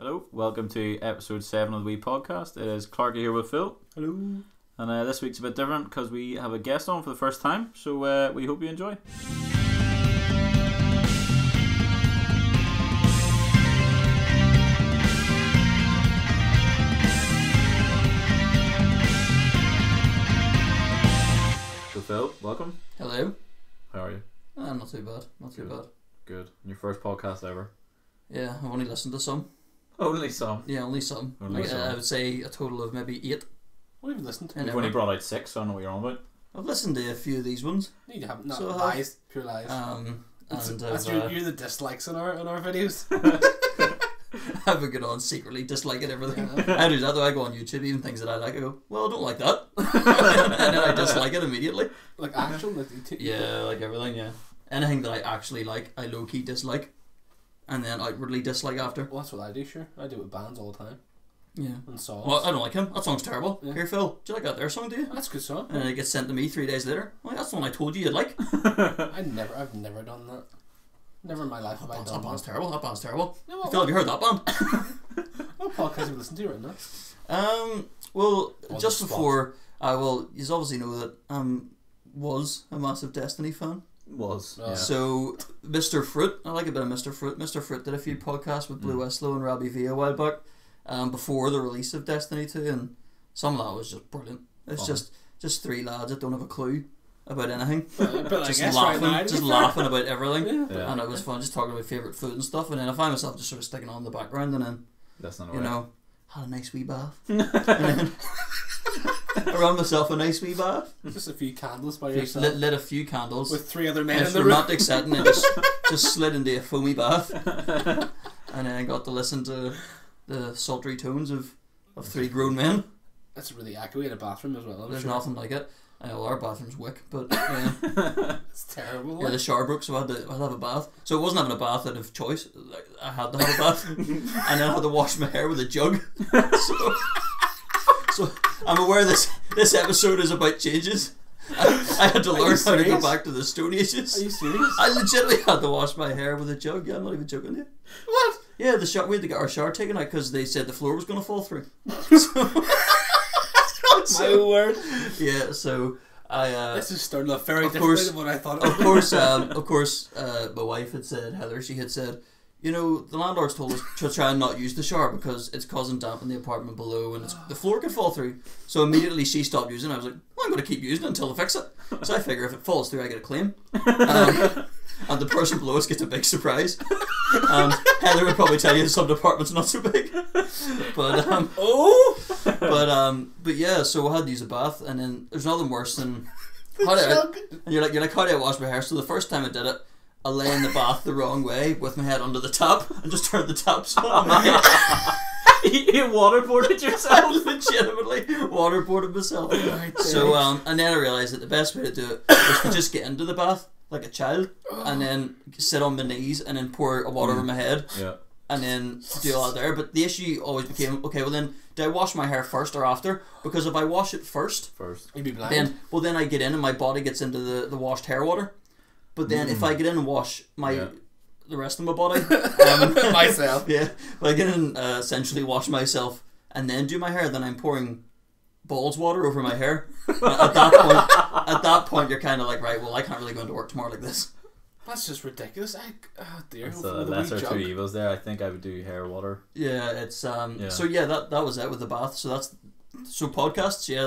Hello, welcome to episode 7 of the Wee Podcast. It is Clarky here with Phil. Hello. And this week's a bit different because we have a guest on for the first time, so we hope you enjoy. So Phil, welcome. Hello. How are you? Not too bad. Not too bad. Good. Your first podcast ever? Yeah, I've only listened to some. Only some? Yeah, only some. Only some. I would say a total of maybe 8. What have you listened to? You've only brought out 6, so I don't know what you're on about. I've listened to a few of these ones. No, you haven't. No, So lies. Pure lies. You're the dislikes on our videos. I've been going on secretly disliking everything. I do that though. I go on YouTube, even things that I like, I go, well, I don't like that. And then I dislike it immediately. Like actual? Yeah, like everything, yeah. Anything that I actually like, I low-key dislike. And then outwardly dislike after. Well, that's what I do, sure. I do it with bands all the time. Yeah. And songs. Well, I don't like him. That song's terrible. Yeah. Here, Phil, do you like that there song, do you? That's a good song. And it gets sent to me 3 days later. Well, that's the one I told you you'd like. I've never done that. Never in my life have I done that. That band's terrible. That band's terrible. No, Phil, have you heard that band? What podcast have you listened to right now? Well, On just the spot. before, you obviously know that was a massive Destiny fan. Yeah. So, Mr. Fruit, I like a bit of Mr. Fruit. Mr. Fruit did a few podcasts with Blue Westlow and Robbie V a while back, before the release of Destiny 2, and some of that was just brilliant. It's just 3 lads that don't have a clue about anything. But I just guess laughing, right now, just laughing about everything. Yeah. And it was fun, just talking about favourite food and stuff, and then I find myself just sort of sticking on in the background, and then, That's not you know, had a nice wee bath. And then I ran myself a nice wee bath. Just a few candles by yourself. Lit a few candles. With 3 other men in Nice the room. romantic setting, and just slid into a foamy bath. And then I got to listen to the sultry tones of 3 grown men. That's really accurate in a bathroom as well. There's nothing like it. Well, our bathroom's wick, but It's terrible. yeah, the shower broke, so I had to have a bath. So it wasn't having a bath out of choice. I had to have a bath, and then I had to wash my hair with a jug. So I'm aware this episode is about changes. I had to learn how to go back to the Stone Ages. Are you serious? I legitimately had to wash my hair with a jug. Yeah, I'm not even joking you. What? Yeah, we had to get our shower taken out because they said the floor was going to fall through. My word. Yeah, so I. This is starting off very of different course- than what I thought. Of course, my wife had said, Heather, she had said, you know, the landlords told us to try and not use the shower because it's causing damp in the apartment below and the floor could fall through. So immediately she stopped using it. I was like, well, I'm going to keep using it until they fix it. So I figure if it falls through, I get a claim. And the person below us gets a big surprise. And Heather would probably tell you some department's not so big. But but yeah, so I had to use a bath, and then there's nothing worse than and you're like, how do I wash my hair? So the first time I did it, I lay in the bath the wrong way with my head under the tap and just turned the taps on my head. You waterboarded yourself? Legitimately waterboarded myself. So and then I realised that the best way to do it was to just get into the bath like a child and then sit on my knees and then pour a water over my head. Yeah. And then do all that there. But the issue always became, okay, well then, do I wash my hair first or after? Because if I wash it first, You'd be blind. then I get in and my body gets into the washed hair water. But then if I get in and wash the rest of my body, Myself. yeah, if I get in essentially wash myself and then do my hair, then I'm pouring balls water over my hair. At that point, you're kind of like, right, well, I can't really go into work tomorrow like this. That's just ridiculous. Oh dear. That's the lesser 2 evils there. I think I would do hair water. Yeah, it's So yeah, that was it with the bath. So podcasts. Yeah,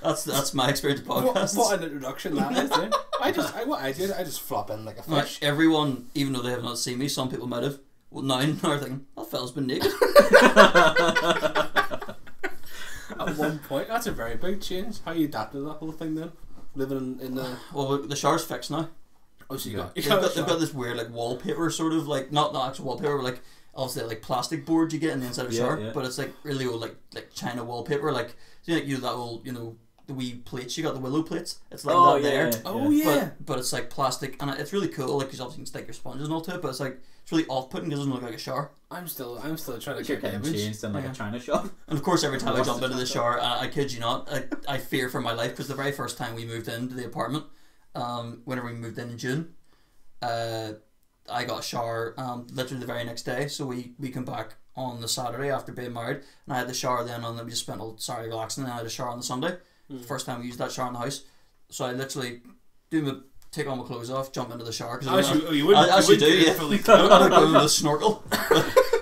that's my experience with podcasts. What an introduction that is. Eh? I just flop in like a Like, fish. everyone, even though they have not seen me, some people might have. Well, now are thinking that fella's been naked. At one point, that's a very big change. How you adapted to that whole thing then? Living in the Well, the shower's fixed now. oh, so They've got this weird like wallpaper, sort of like not actual wallpaper, but like obviously like plastic board you get in the inside of a shower, but it's like really old like China wallpaper, like you know that old the wee plates you got, the willow plates. It's like there. Oh yeah. But it's like plastic, and it's really cool. Like, because obviously you can stick your sponges and all to it, but it's like it's really off-putting because it doesn't look like a shower. I'm still trying to You're get the getting image. changed in like a China shop. And of course, every time I What's jump the into the top shower, I kid you not, I fear for my life because the very first time we moved into the apartment, whenever we moved in June, I got a shower literally the very next day. So we come back on the Saturday after being married, and I had the shower then, and then we just spent all Saturday relaxing. And I had a shower on the Sunday. First time we used that shower in the house. So I literally take all my clothes off, jump into the shower. As you do, yeah. fully clothed. I go with a snorkel.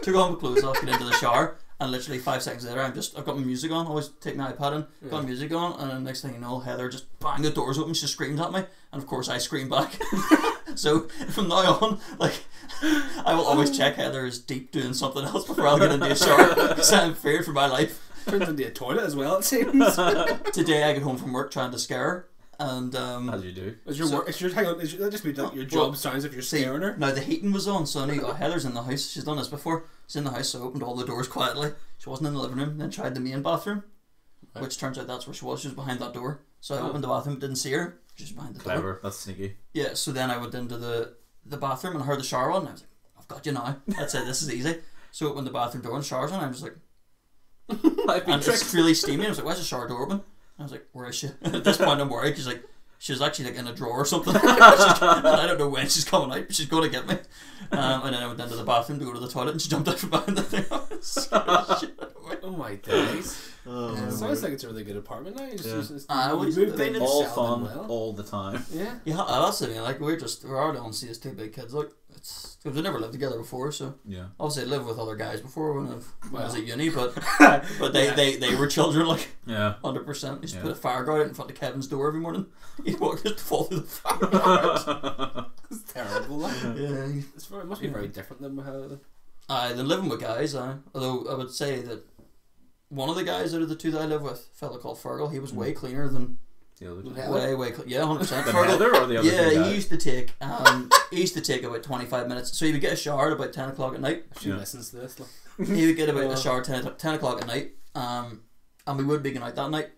Took all my clothes off, get into the shower, and literally 5 seconds later, I've got my music on. Always take my iPad in, got my music on, and then next thing you know, Heather just bang the doors open. She screams at me, and of course I scream back. So from now on, like, I will always check Heather is deep doing something else before I'll get into a shower because I'm feared for my life. Turns into a toilet as well, it seems. Today I get home from work trying to scare her. And as you do. Is your work? Hang on. Is that just be like your job? Sounds if you're scaring her. Now the heating was on, so I knew Heather's in the house. She's done this before. She's in the house, so I opened all the doors quietly. She wasn't in the living room. Then tried the main bathroom, which turns out that's where she was. She was behind that door. So I opened the bathroom, didn't see her. She was behind the door. Clever. That's sneaky. Yeah. So then I went into the bathroom and heard the shower on. And I was like, I've got you now. That's it. This is easy. So I opened the bathroom door and the shower's on. I'm just like, and it's really steamy. I was like, why's the shower door open? I was like, where is she? At this point, I'm worried. She's like, she was actually like in a drawer or something. And I don't know when she's coming out, but she's going to get me. And then I went into the bathroom to go to the toilet, and she jumped out from behind the thing. Oh my days! Sounds like it's a really good apartment now. Moved in and all settled fun, well. all the time. Yeah. Yeah, that's the thing. Like we're already on see as two big kids. Like it's because we never lived together before. So yeah, obviously I lived with other guys before when I was at uni, but they they were children. Like 100%. Used to put a fire guard out in front of Kevin's door every morning. He'd walk just fall through the fire guard. It's terrible. Like. Yeah, it must be very different than how. Then living with guys. Although I would say that one of the guys out of the two that I live with, a fella called Fergal, he was way cleaner than the other way 100%. The Heather or the other he used to take about 25 minutes. So he would get a shower at about 10 o'clock at night. She listens to this. He would get about a shower at 10 o'clock at night. And we would be going out that night.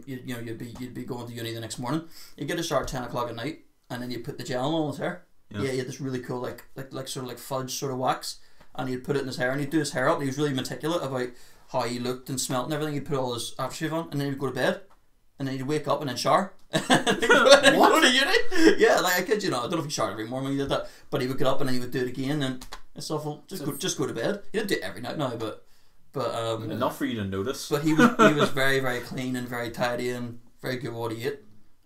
You'd be going to uni the next morning. You'd get a shower at 10 o'clock at night, and then you'd put the gel on his hair. Yeah, he had this really cool like sort of like fudge sort of wax, and he'd put it in his hair, and he'd do his hair up, and he was really meticulous about how he looked and smelt and everything. He'd put all his aftershave on, and then he'd go to bed, and then he'd wake up and then shower. What? Go to uni? Yeah, like I kid you not. I don't know if he showered every morning when he did that, but he would get up and then he would do it again, and it's awful. Just go to bed. He didn't do it every night now, but enough for you to notice. But he was very, very clean and very tidy and very good at what he ate.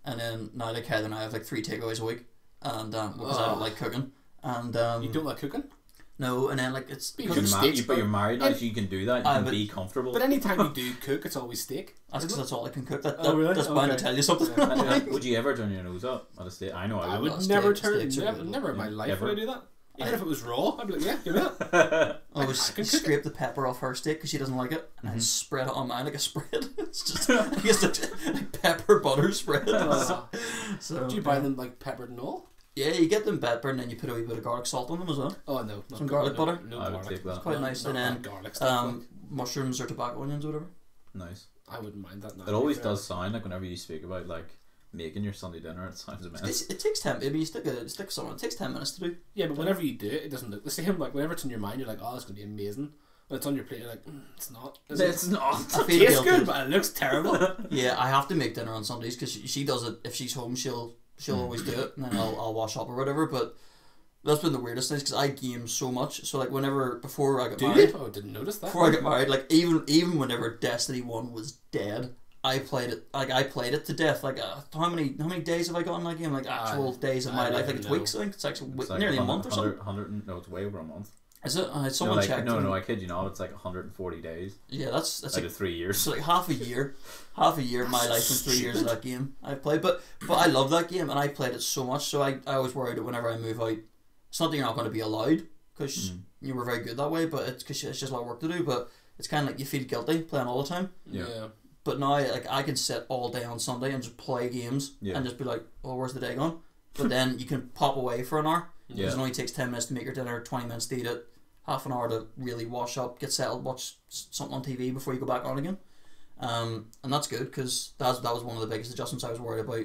And then now like Heather and I have like 3 takeaways a week, and because I don't like cooking. And you don't like cooking? No, and then like it's but you're married now, so you can do that. You can be comfortable. But anytime you do cook, it's always steak. That's because that's all I can cook. Really? That's bound to tell you something. Yeah. Would you ever turn your nose up at a steak? I know I would. Never in my life would I do that. Even if it was raw, I'd be like, yeah, give me that. I would scrape the pepper off her steak because she doesn't like it, and I'd spread it on mine like a spread. It's just like pepper butter spread. So do you buy them like peppered and all? Yeah, you get them peppered, and then you put a wee bit of garlic salt on them as well. Oh no, some garlic butter. No I would garlic. take that. It's quite nice, and then garlic stuff, mushrooms or tobacco onions or whatever. Nice. I wouldn't mind that. Now, it always does sound like whenever you speak about like making your Sunday dinner, it sounds amazing. It takes 10. Maybe you stick something. It takes 10 minutes to do. Yeah, but whenever you do it, it doesn't look the same. Like whenever it's in your mind, you're like, oh, it's gonna be amazing. But it's on your plate, you're like, it's not. It's not. I feel it tastes good, but it looks terrible. Yeah, I have to make dinner on Sundays because she does it. If she's home, she'll always do it, and then I'll wash up or whatever. But that's been the weirdest thing because I game so much. So like before I got married, oh, I didn't notice that. Before I got married, like even whenever Destiny 1 was dead, I played it to death. Like how many days have I got in that game? Like actual days of my life. Like it's weeks. I think it's actually nearly a month or something. 100. No, it's way over a month. Is it? Someone checked. No, I kid you not. It's like 140 days. Yeah, that's like 3 years. So like half a year of my life in 3 years of that game I've played. But I love that game, and I played it so much. So I was worried that whenever I move out, it's not that you're not going to be allowed because you were very good that way, but it's because it's just a lot of work to do. But it's kind of like you feel guilty playing all the time. Yeah. But now, like I can sit all day on Sunday and just play games and just be like, "Oh, where's the day gone?" But then you can pop away for an hour. Because it only takes 10 minutes to make your dinner, 20 minutes to eat it, half an hour to really wash up, get settled, watch something on TV before you go back on again. And that's good because that was one of the biggest adjustments I was worried about,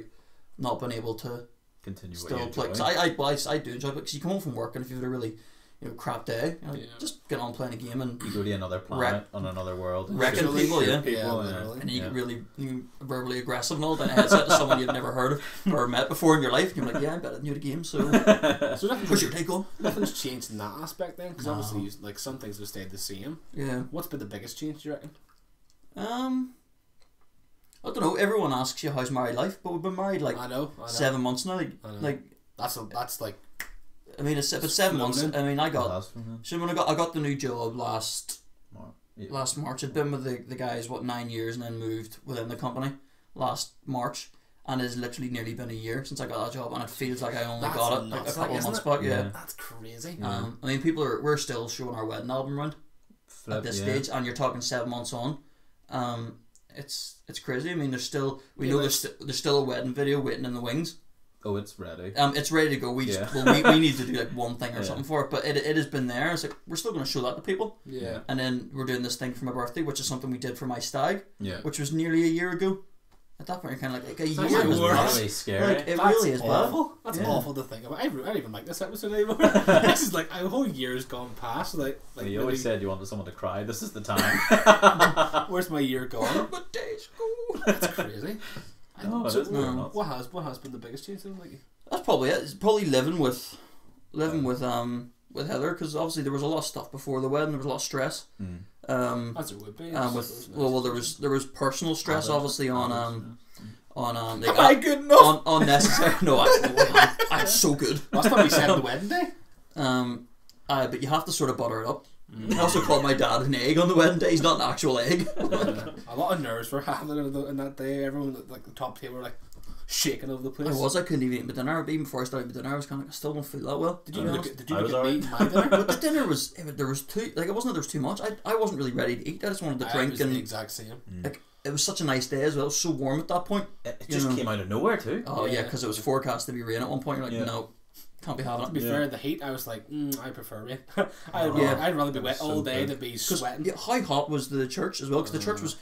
not being able to continue still play. Cause I do enjoy it because you come home from work and if you've had a really crap day. Just get on playing a game and you go to another planet on another world, wrecking people, and you get really verbally aggressive and all down a headset to someone you've never heard of or met before in your life. And you're like, yeah, I'm better than you at the game, so what's your take on? Nothing's changed in that aspect then, because obviously like some things have stayed the same. Yeah. What's been the biggest change, do you reckon? I don't know. Everyone asks you how's married life, but we've been married like I know. 7 months now. Like that's like. I mean, it's 7 months. I mean, I got the new job last March. I'd been with the guys 9 years, and then moved within the company last March, and it's literally nearly been a year since I got that job, and it feels like I only got it like a couple of months back. Yeah, that's crazy. I mean, we're still showing our wedding album around at this stage, and you're talking 7 months on. It's crazy. I mean, there's still a wedding video waiting in the wings. Oh, it's ready. It's ready to go. We need to do like one thing or something for it, but it has been there. It's like we're still going to show that to people. Yeah. And then we're doing this thing for my birthday, which is something we did for my stag. Yeah. Which was nearly a year ago. At that point, you're kind of like a year. That's really scary. Like, really is awful. That's awful to think about. I don't even like this episode anymore. This is like a whole year's gone past. Like you always said you wanted someone to cry. This is the time. Where's my year gone? But days go. That's crazy. What has been the biggest change then? Like, that's probably it. It's probably living with Heather, because obviously there was a lot of stuff before the wedding. There was a lot of stress. as it would be. There was personal stress obviously on Am I good enough? on unnecessary. No, I'm so good. That's what we said on the wedding day. But you have to sort of butter it up. I also called my dad an egg on the wedding day. He's not an actual egg. A lot of nerves were happening in that day. Everyone at the top table were like shaking over the place. I couldn't even eat my dinner. Even before I started my dinner, I was kind of like, I still don't feel that well. Did you look at me eat my dinner? But the dinner was, there was too, like, it wasn't that there was too much. I wasn't really ready to eat. I just wanted to drink. Was the exact same. Like, it was such a nice day as well. It was so warm at that point. It just came out of nowhere too. Oh yeah, because it was forecast to be rain at one point. You're like, no, can't be having it. To be fair, the heat, I was like, I prefer rain. I'd rather be wet all day than be sweating. How hot was the church as well? Because the church was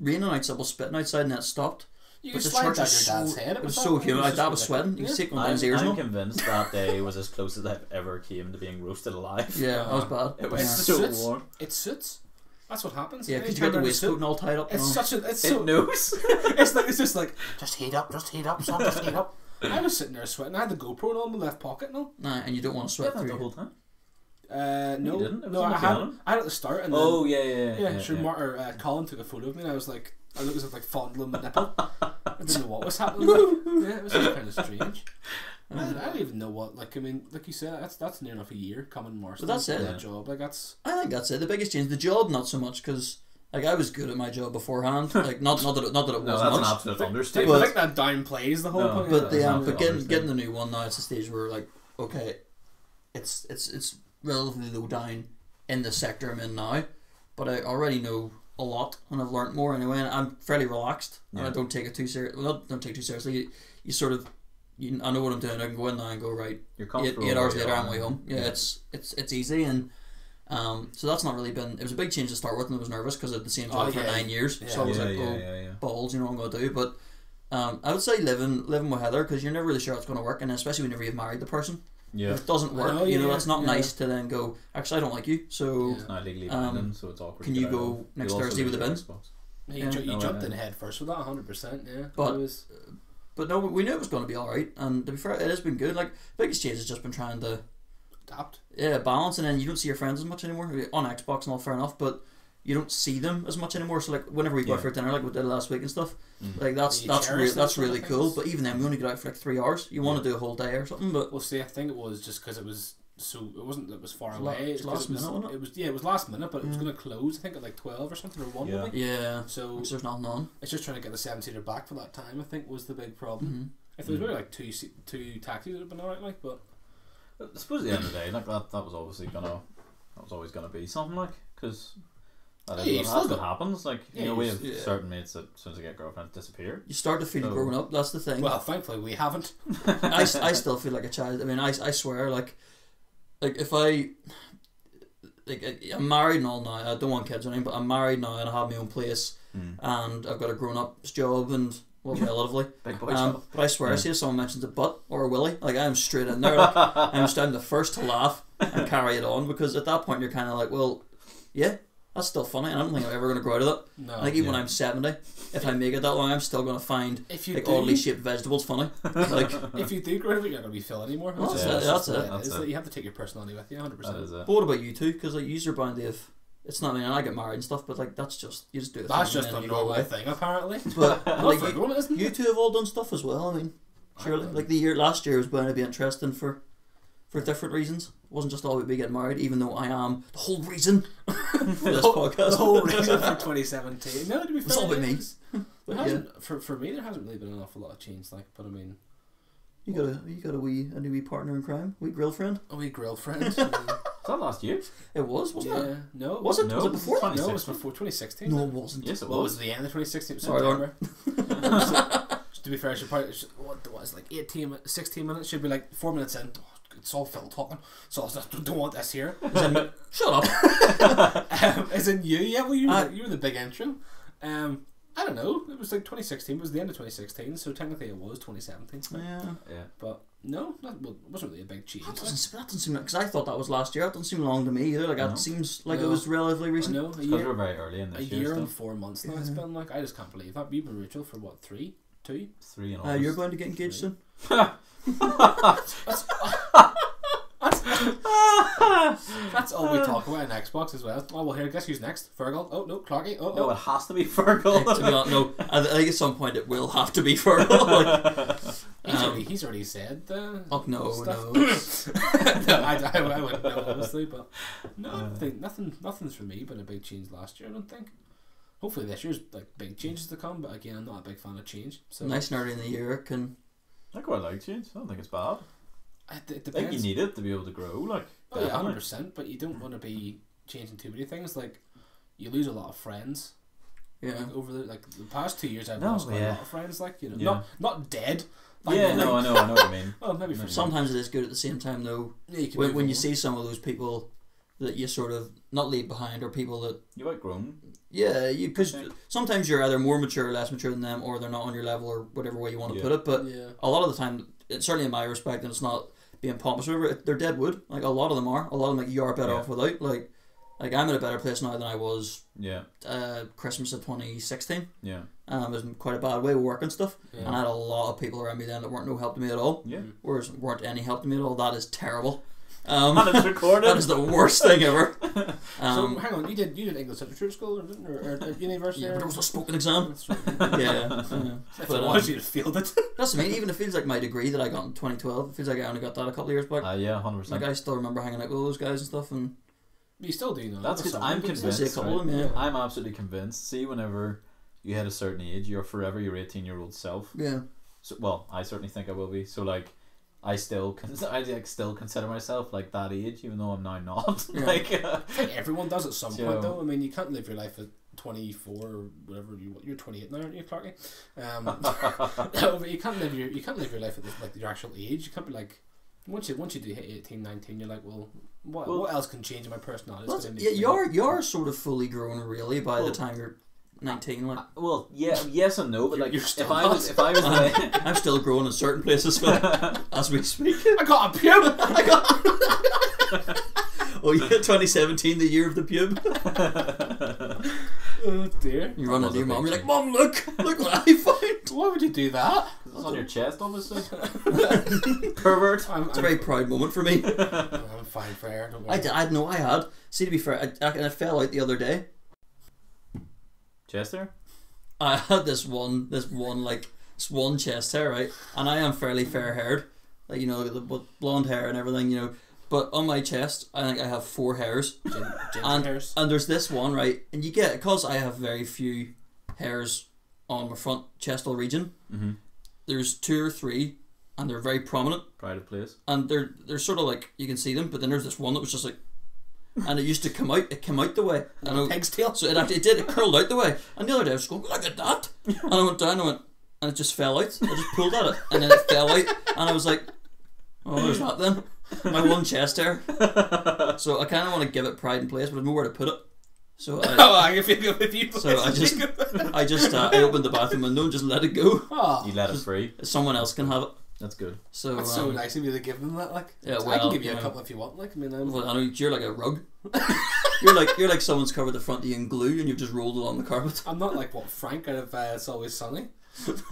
raining outside, it was spitting outside, and then it stopped. You could slide down your dad's head. It was so humid. My dad was sweating. You could see it going down his ears. I'm convinced that day was as close as I've ever came to being roasted alive. Yeah, that was bad. It was so warm. It suits. That's what happens. Yeah, because you got the waistcoat and all tied up. It knows. It's just like just heat up, son, just heat up. I was sitting there sweating. I had the GoPro in my left pocket, Nah, and you don't want to sweat through the whole time. No, you didn't? No, I had at the start. And then, yeah. Colin took a photo of me, and I was like, I looked like fondling my nipple. I didn't know what was happening. Yeah, it was just kind of strange. I don't even know what. Like, I mean, like you said, that's near enough a year coming March. But that's it. That job, like that's. I think that's it. The biggest change, the job, not so much, because like I was good at my job beforehand. Like not that it wasn't. No, that's an absolute understatement. I think that downplays the whole point. But getting the new one now, it's a stage where like, okay, it's relatively low down in the sector I'm in now, but I already know a lot and I've learnt more anyway, and I'm fairly relaxed and I don't take it too seriously. Well, don't take it too seriously. You sort of, I know what I'm doing. I can go in now and go right. You're 8 hours later, I'm way home. Yeah, it's easy, and so that's not really been. It was a big change to start with, and I was nervous because I had the same job for 9 years. So I was like, balls, you know what I'm gonna do. But I would say living with Heather, because you're never really sure it's gonna work, and especially whenever you've married the person. Yeah. If it doesn't work, it's not nice to then go, actually I don't like you, so it's not legally binding, so it's awkward. Can you go next Thursday with the bin? You jumped in head first with that 100%, yeah. But no, we knew it was going to be alright, and to be fair, it has been good. Like, biggest change has just been trying to adapt. Yeah, balance, and then you don't see your friends as much anymore. On Xbox and all, fair enough, but you don't see them as much anymore. So like whenever we go out for dinner, like we did last week and stuff, like that's really cool. But even then, we only got out for like 3 hours. You want to do a whole day or something, but see, I think it was just because it was it was far away. It was last minute, wasn't it? It was last minute, but it was going to close. I think at like 12 or something, or 1. Yeah. So there's nothing on. It's just trying to get the 7-seater back for that time. I think was the big problem. If there was really like two taxis, it would have been alright. Like, but I suppose at the end of the day, like that was obviously always gonna be something, like, because. That's what happens. Like, we have certain mates that as soon as they get girlfriends disappear. You start to feel grown up. That's the thing. Well, thankfully we haven't. I still feel like a child. I mean, I swear, like if I'm married and all now. I don't want kids or anything, but I'm married now and I have my own place and I've got a grown up job and relatively big boy job. But I swear, I see if someone mentions a butt or a willy, like I'm straight in there. Like, I'm the first to laugh. and carry it on, because at that point you're kind of like, well, yeah, that's still funny, and I don't think I'm ever going to grow out of that. No. Like even when I'm 70, if I make it that long, I'm still going to find like oddly shaped vegetables funny. Like if you do grow out of it, you're not going to be Phil anymore. Well, that's it. You have to take your personality with you, 100%. That is it. But what about you two? Because like you're bound to have. It's not. I mean, I get married and stuff, but like that's just you just do it. That's just a normal thing, apparently. But like isn't it? you two have all done stuff as well. I mean, surely like last year was bound to be interesting for different reasons. It wasn't just all about me getting married, even though I am the whole reason for this podcast. The whole reason for 2017. No, to be fair, it's all about me. For me, there hasn't really been an awful lot of change. Like, but I mean, you got a new wee partner in crime, wee girlfriend. A wee girlfriend. Was that last year? It wasn't it? Yeah, no. Was it? No, was it before? No, it was before 2016. No, it wasn't. Yes, it Well, it was. was the end of 2016. It was Sorry, September. To be fair, I should probably what was like 16 minutes. Should be like 4 minutes in. Oh, it's all Phil talking, so I was like, don't want this here. Shut up. As in you, yeah. Well, you were the big intro. I don't know. It was like 2016. It was the end of 2016, so technically it was 2017. Yeah. But no, it wasn't really a big change. That doesn't seem because I thought that was last year. That doesn't seem long to me either. Like that seems like it was relatively recent. No, Because we're very early in this year. A year and 4 months now. It's been like I just can't believe that. You've been Rachel for what 3, 2, 3 and all. You're going to get engaged soon. That's all we talk about in Xbox as well. Oh well, here, guess who's next? Fergal? Oh no, Clarky. Oh No, it has to be Fergal. To be honest, no, I think at some point it will have to be Fergal. Like, he's already said. Oh no, stuff. no. No, I wouldn't know honestly, but no, I don't think nothing's for me. But a big change last year, I don't think. Hopefully this year's like big changes to come, but again, I'm not a big fan of change. So Nice and early in the year it can. I quite like change. I don't think it's bad. it depends. I think you need it to be able to grow. Like, Oh yeah, 100%. But you don't want to be changing too many things. Like you lose a lot of friends. Yeah. Like, over the past 2 years, I've lost quite a lot of friends. Like not dead. Like, I know what you mean. Oh, maybe for Sometimes it is good at the same time though. Yeah, you can when you see some of those people that you sort of not leave behind, or people that You've outgrown. yeah, because sometimes you're either more mature or less mature than them, or they're not on your level, or whatever way you want to put it. But a lot of the time, certainly in my respect, and it's not being pompous or whatever, they're dead wood. Like a lot of them are. A lot of them, like you are better off without. Like I'm in a better place now than I was. Yeah. Christmas of 2016. Yeah. It was in quite a bad way with work and stuff, and I had a lot of people around me then that weren't no help to me at all. Yeah. Whereas weren't any help to me at all. That is terrible. And it's recorded. That is the worst thing ever. So hang on, you did English literature at school or university? Yeah, but it was a spoken exam. Yeah. But once you failed it. That's what I mean. Even it feels like my degree that I got in 2012. It feels like I only got that a couple of years back. Yeah, 100%. Like I still remember hanging out with all those guys and stuff. And you still do know. That's because I'm convinced. a couple of them, yeah. I'm absolutely convinced. See, whenever you hit a certain age, you're forever your 18-year-old self. Yeah. So, well, I certainly think I will be. So, like, I still consider myself like that age, even though I'm now not. Yeah. Like, I think everyone does at some point, though. I mean, you can't live your life at 24 or whatever you're 28 now, aren't you, Clarky? No, but you can't live your life at like your actual age. You can't be like once you do hit 18, 19, you're like, well, what else can change in my personality? You're sort of fully grown really by the time you're 19. Like, well, yeah, yes and no, but like you're still if I was I'm still growing in certain places, Phil, as we speak. I got a pube. Oh yeah, 2017, the year of the pube. Oh dear. You run into your mum, you're like, Mum, look what I found. Why would you do that? It's on your chest, obviously. Pervert. It's a very proud moment for me. I'm fine for her. Don't worry. I know I had. See, to be fair, I fell out the other day. Chester? I had this one chest hair, right? And I am fairly fair haired, like with blonde hair and everything, But on my chest, I think I have 4 hairs, hairs. And there's this one, right? And you get, because I have very few hairs on my front chestal region. Mm-hmm. There's 2 or 3, and they're very prominent. Pride of place. And they're sort of like, you can see them, but then there's this one that was just like, and it used to come out. It came out the way. Pig's tail. So it did. It curled out the way. And the other day I was going, look at that. And I went down. And it just fell out. I just pulled at it, and then it fell out. And I was like, oh, there's that then. My one chest hair. So I kind of want to give it pride and place, but there's nowhere to put it. So I opened the bathroom window and just let it go. Oh. You let it free. Someone else can have it. That's good. So that's so nice of you to give them that. Like, yeah, well, I can give you a couple if you want. Like, I mean, well, I know you're like a rug. you're like someone's covered the front of you in glue and you've just rolled it on the carpet. I'm not like what Frank out of It's Always Sunny. Just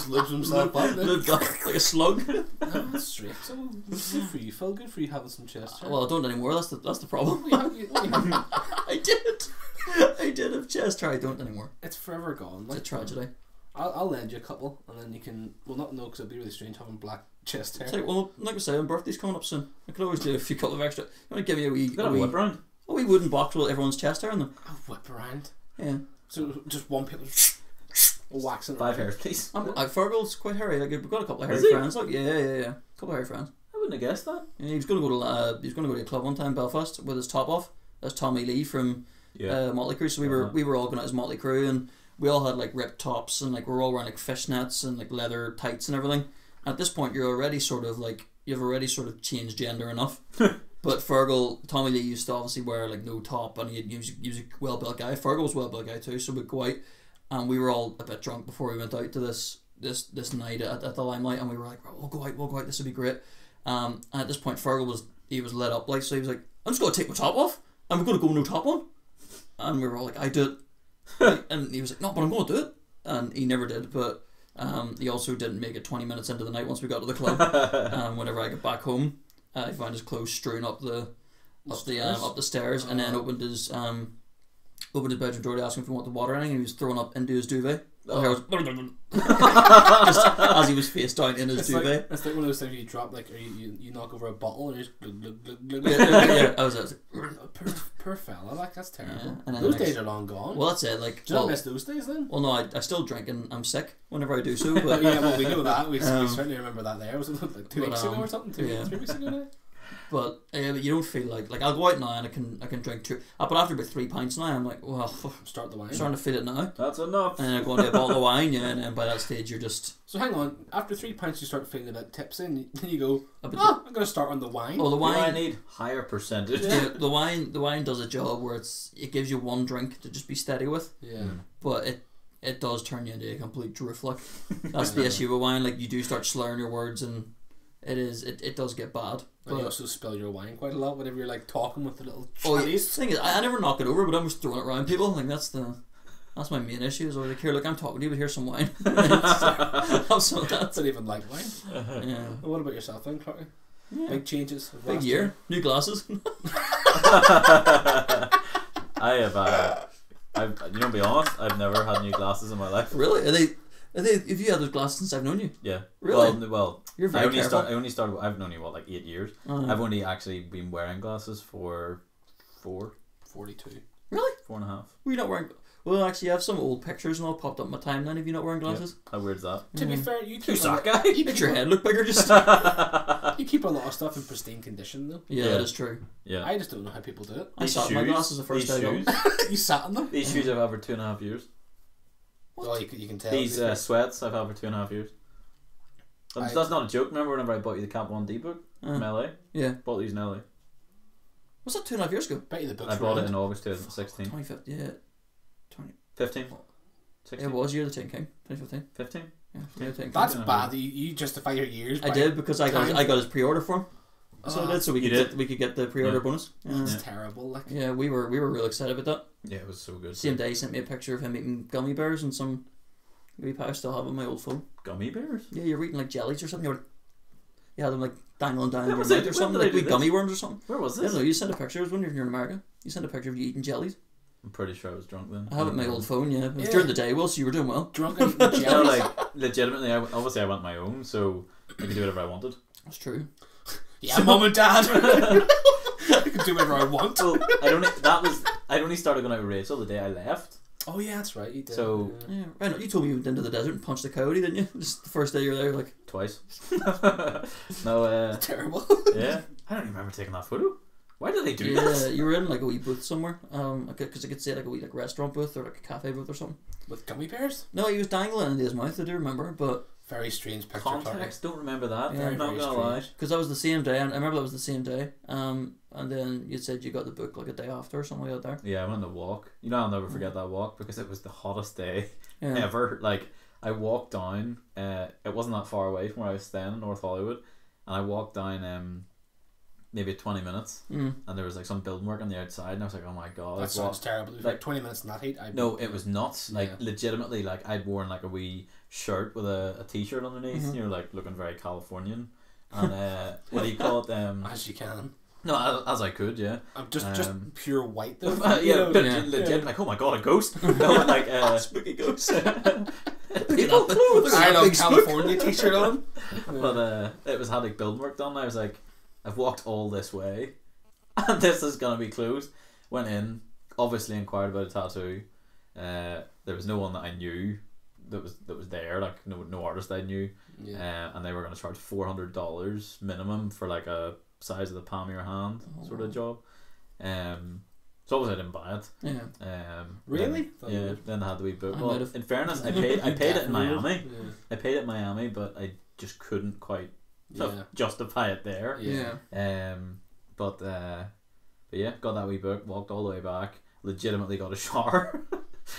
lubes himself up. Like a slug. No, that's straight. So good for you, Phil. Good for you having some chest hair. Well, I don't anymore. That's the problem. I did have chest hair. I don't anymore. It's forever gone. It's a tragedy. I'll lend you a couple, and then you can. Well, not know because it'd be really strange having black chest hair. Like, well, like I say, my birthday's coming up soon. I could always do a few couple of extra. You want to give me a wee whip around? A wee wooden box with everyone's chest hair in them. A whip around. Yeah. So just one people waxing. 5 hairs, please. Fergal's quite hairy. Like we've got a couple of hairy friends. Like yeah. A couple of hairy friends. I wouldn't have guessed that. Yeah, he was going to go to a club one time in Belfast with his top off. That's Tommy Lee from Motley Crue. So we were all going out as Motley Crue, and we all had like ripped tops, and like we're all wearing like fishnets and like leather tights and everything. At this point, you've already sort of changed gender enough. But Fergal, Tommy Lee used to obviously wear like no top, and he was a well built guy. Fergal was a well built guy too, so we'd go out, and we were all a bit drunk before we went out to this night at the Limelight, and we were like, we'll go out, this will be great. And at this point, Fergal was lit up, like, so he was like, I'm just going to take my top off, and we're going to go no top on. And we were all like, I do it. And he was like, no, but I'm going to do it. And he never did, but he also didn't make it 20 minutes into the night once we got to the club. Whenever I got back home, he found his clothes strewn up the stairs, and then opened his bedroom door to ask him if he wanted water or anything, and he was thrown up into his duvet. Just as he was face down in his duvet. It's like one of those things you drop, like, or you knock over a bottle and you just glug, glug, glug, glug. Yeah, I was poor fella, like, that's terrible. Yeah, those days are long gone. Well, that's it. Like, do you not miss those days then? Well, no, I still drink and I'm sick whenever I do so. But yeah, well, we know that. We certainly remember that there. Was it like 2 weeks ago or something? 3 weeks ago now? But you don't feel like I'll go out now and I can drink 2. But after about 3 pints now, I'm like, well, start the wine. I'm starting to feel it now. That's enough. And then I go into a bottle of wine, yeah, and then by that stage you're just. So hang on. After 3 pints, you start feeling a bit tipsy, and then you go, I'm going to start on the wine. Oh, the wine. I need higher percentage. Yeah, the wine does a job where it gives you one drink to just be steady with. Yeah. But it does turn you into a complete drift. Like that's the issue with wine. Like you do start slurring your words and. It does get bad. And you also spill your wine quite a lot whenever you're like talking with the little chatties. Oh, the thing is, I never knock it over, but I'm just throwing it around people. Like that's my main issue. Is like here, look, I'm talking to you, but here's some wine. Have some of that. That's not even like wine. Yeah. Well, what about yourself then, Clarky? Yeah. Big changes. Big year. New glasses. I have. You know, to be honest, I've never had new glasses in my life. Really? Are they? If you had those glasses since I've known you? Yeah. Really? Well, you're very careful. I only started. I've known you like 8 years. I've only actually been wearing glasses for 42. Really? 4.5. Were you not wearing? Well, actually, I have some old pictures and all popped up in my timeline of you not wearing glasses. Yep. How weird's that? To be fair, you keep Who's that guy? You make your head look bigger. Just you keep a lot of stuff in pristine condition, though. Yeah, that is true. Yeah. I just don't know how people do it. I sat in my glasses the first day. You sat in them. These shoes I've had for 2.5 years. What? Oh, you can tell. These sweats I've had for 2.5 years. That's not a joke. Remember whenever I bought you the Cap 1D book from LA? Yeah. Bought these in LA. Was that 2.5 years ago? Bet you the books I bought it in August 2016. 2015, yeah. 15? 16? It was Year of the Tin King, 2015. 15? Yeah, Year of the Tin King. That's bad. You justify your years. I did because I got his pre-order for him. So I did, so we could get the pre-order bonus. That's terrible. Like. Yeah, we were real excited about that. Yeah, it was so good. Same day, he sent me a picture of him eating gummy bears and some wee pie I still have on my old phone. Gummy bears? Yeah, you're eating like jellies or something. You had them like dangling down your mouth or something, like wee gummy worms or something. Where was this? I don't know. You sent a picture. It was when you're in America. You sent a picture of you eating jellies. I'm pretty sure I was drunk then. I have it on my old phone. Yeah, it was during the day. Well, so you were doing well. Drunk and eating jellies. No, like legitimately. Obviously, I went my own, so I could do whatever I wanted. That's true. Yeah, Mum and Dad. I can do whatever I want. Well, I only started going out with Rachel the day I left. Oh yeah, that's right. You did. So yeah, right. You told me you went into the desert and punched a coyote, didn't you? Just the first day you were there, like twice. No, terrible. Yeah, I don't even remember taking that photo. Why did they do that? that? Yeah, you were in like a wee booth somewhere. Because I could say like a wee like restaurant booth or like a cafe booth or something. With gummy bears? No, he was dangling into his mouth. I do remember, but very strange picture. Context, don't remember that. Yeah, I'm not gonna lie. Because that was the same day, and I remember that was the same day. And then you said you got the book like a day after or something like that. Yeah, I went on the walk. You know, I'll never forget that walk because it was the hottest day Yeah. ever. Like, I walked down. It wasn't that far away from where I was staying in North Hollywood, and I walked down maybe 20 minutes, and there was like some building work on the outside, and I was like, oh my god, that sounds terrible. It was like 20 minutes in that heat. No, it was nuts. Like legitimately, like I'd worn like a wee shirt with a t-shirt underneath, you know, like looking very Californian, and what do you call it? As you can. No, as I could, yeah. I'm just pure white though. Legit, like, oh my god, a ghost. No, like spooky ghost. People I love California t-shirt on. But it was had like building work done. I was like, I've walked all this way, and this is gonna be closed. Went in, obviously inquired about a tattoo. There was no one that I knew that was there, like no artist I knew. And they were gonna charge $400 minimum for like a size of the palm of your hand sort of job. So obviously I didn't buy it. Really? Then I had the wee book. Well, in fairness, I paid it in Miami. I paid it in Miami, but I just couldn't quite justify it there. But yeah, got that wee book, walked all the way back, legitimately got a shower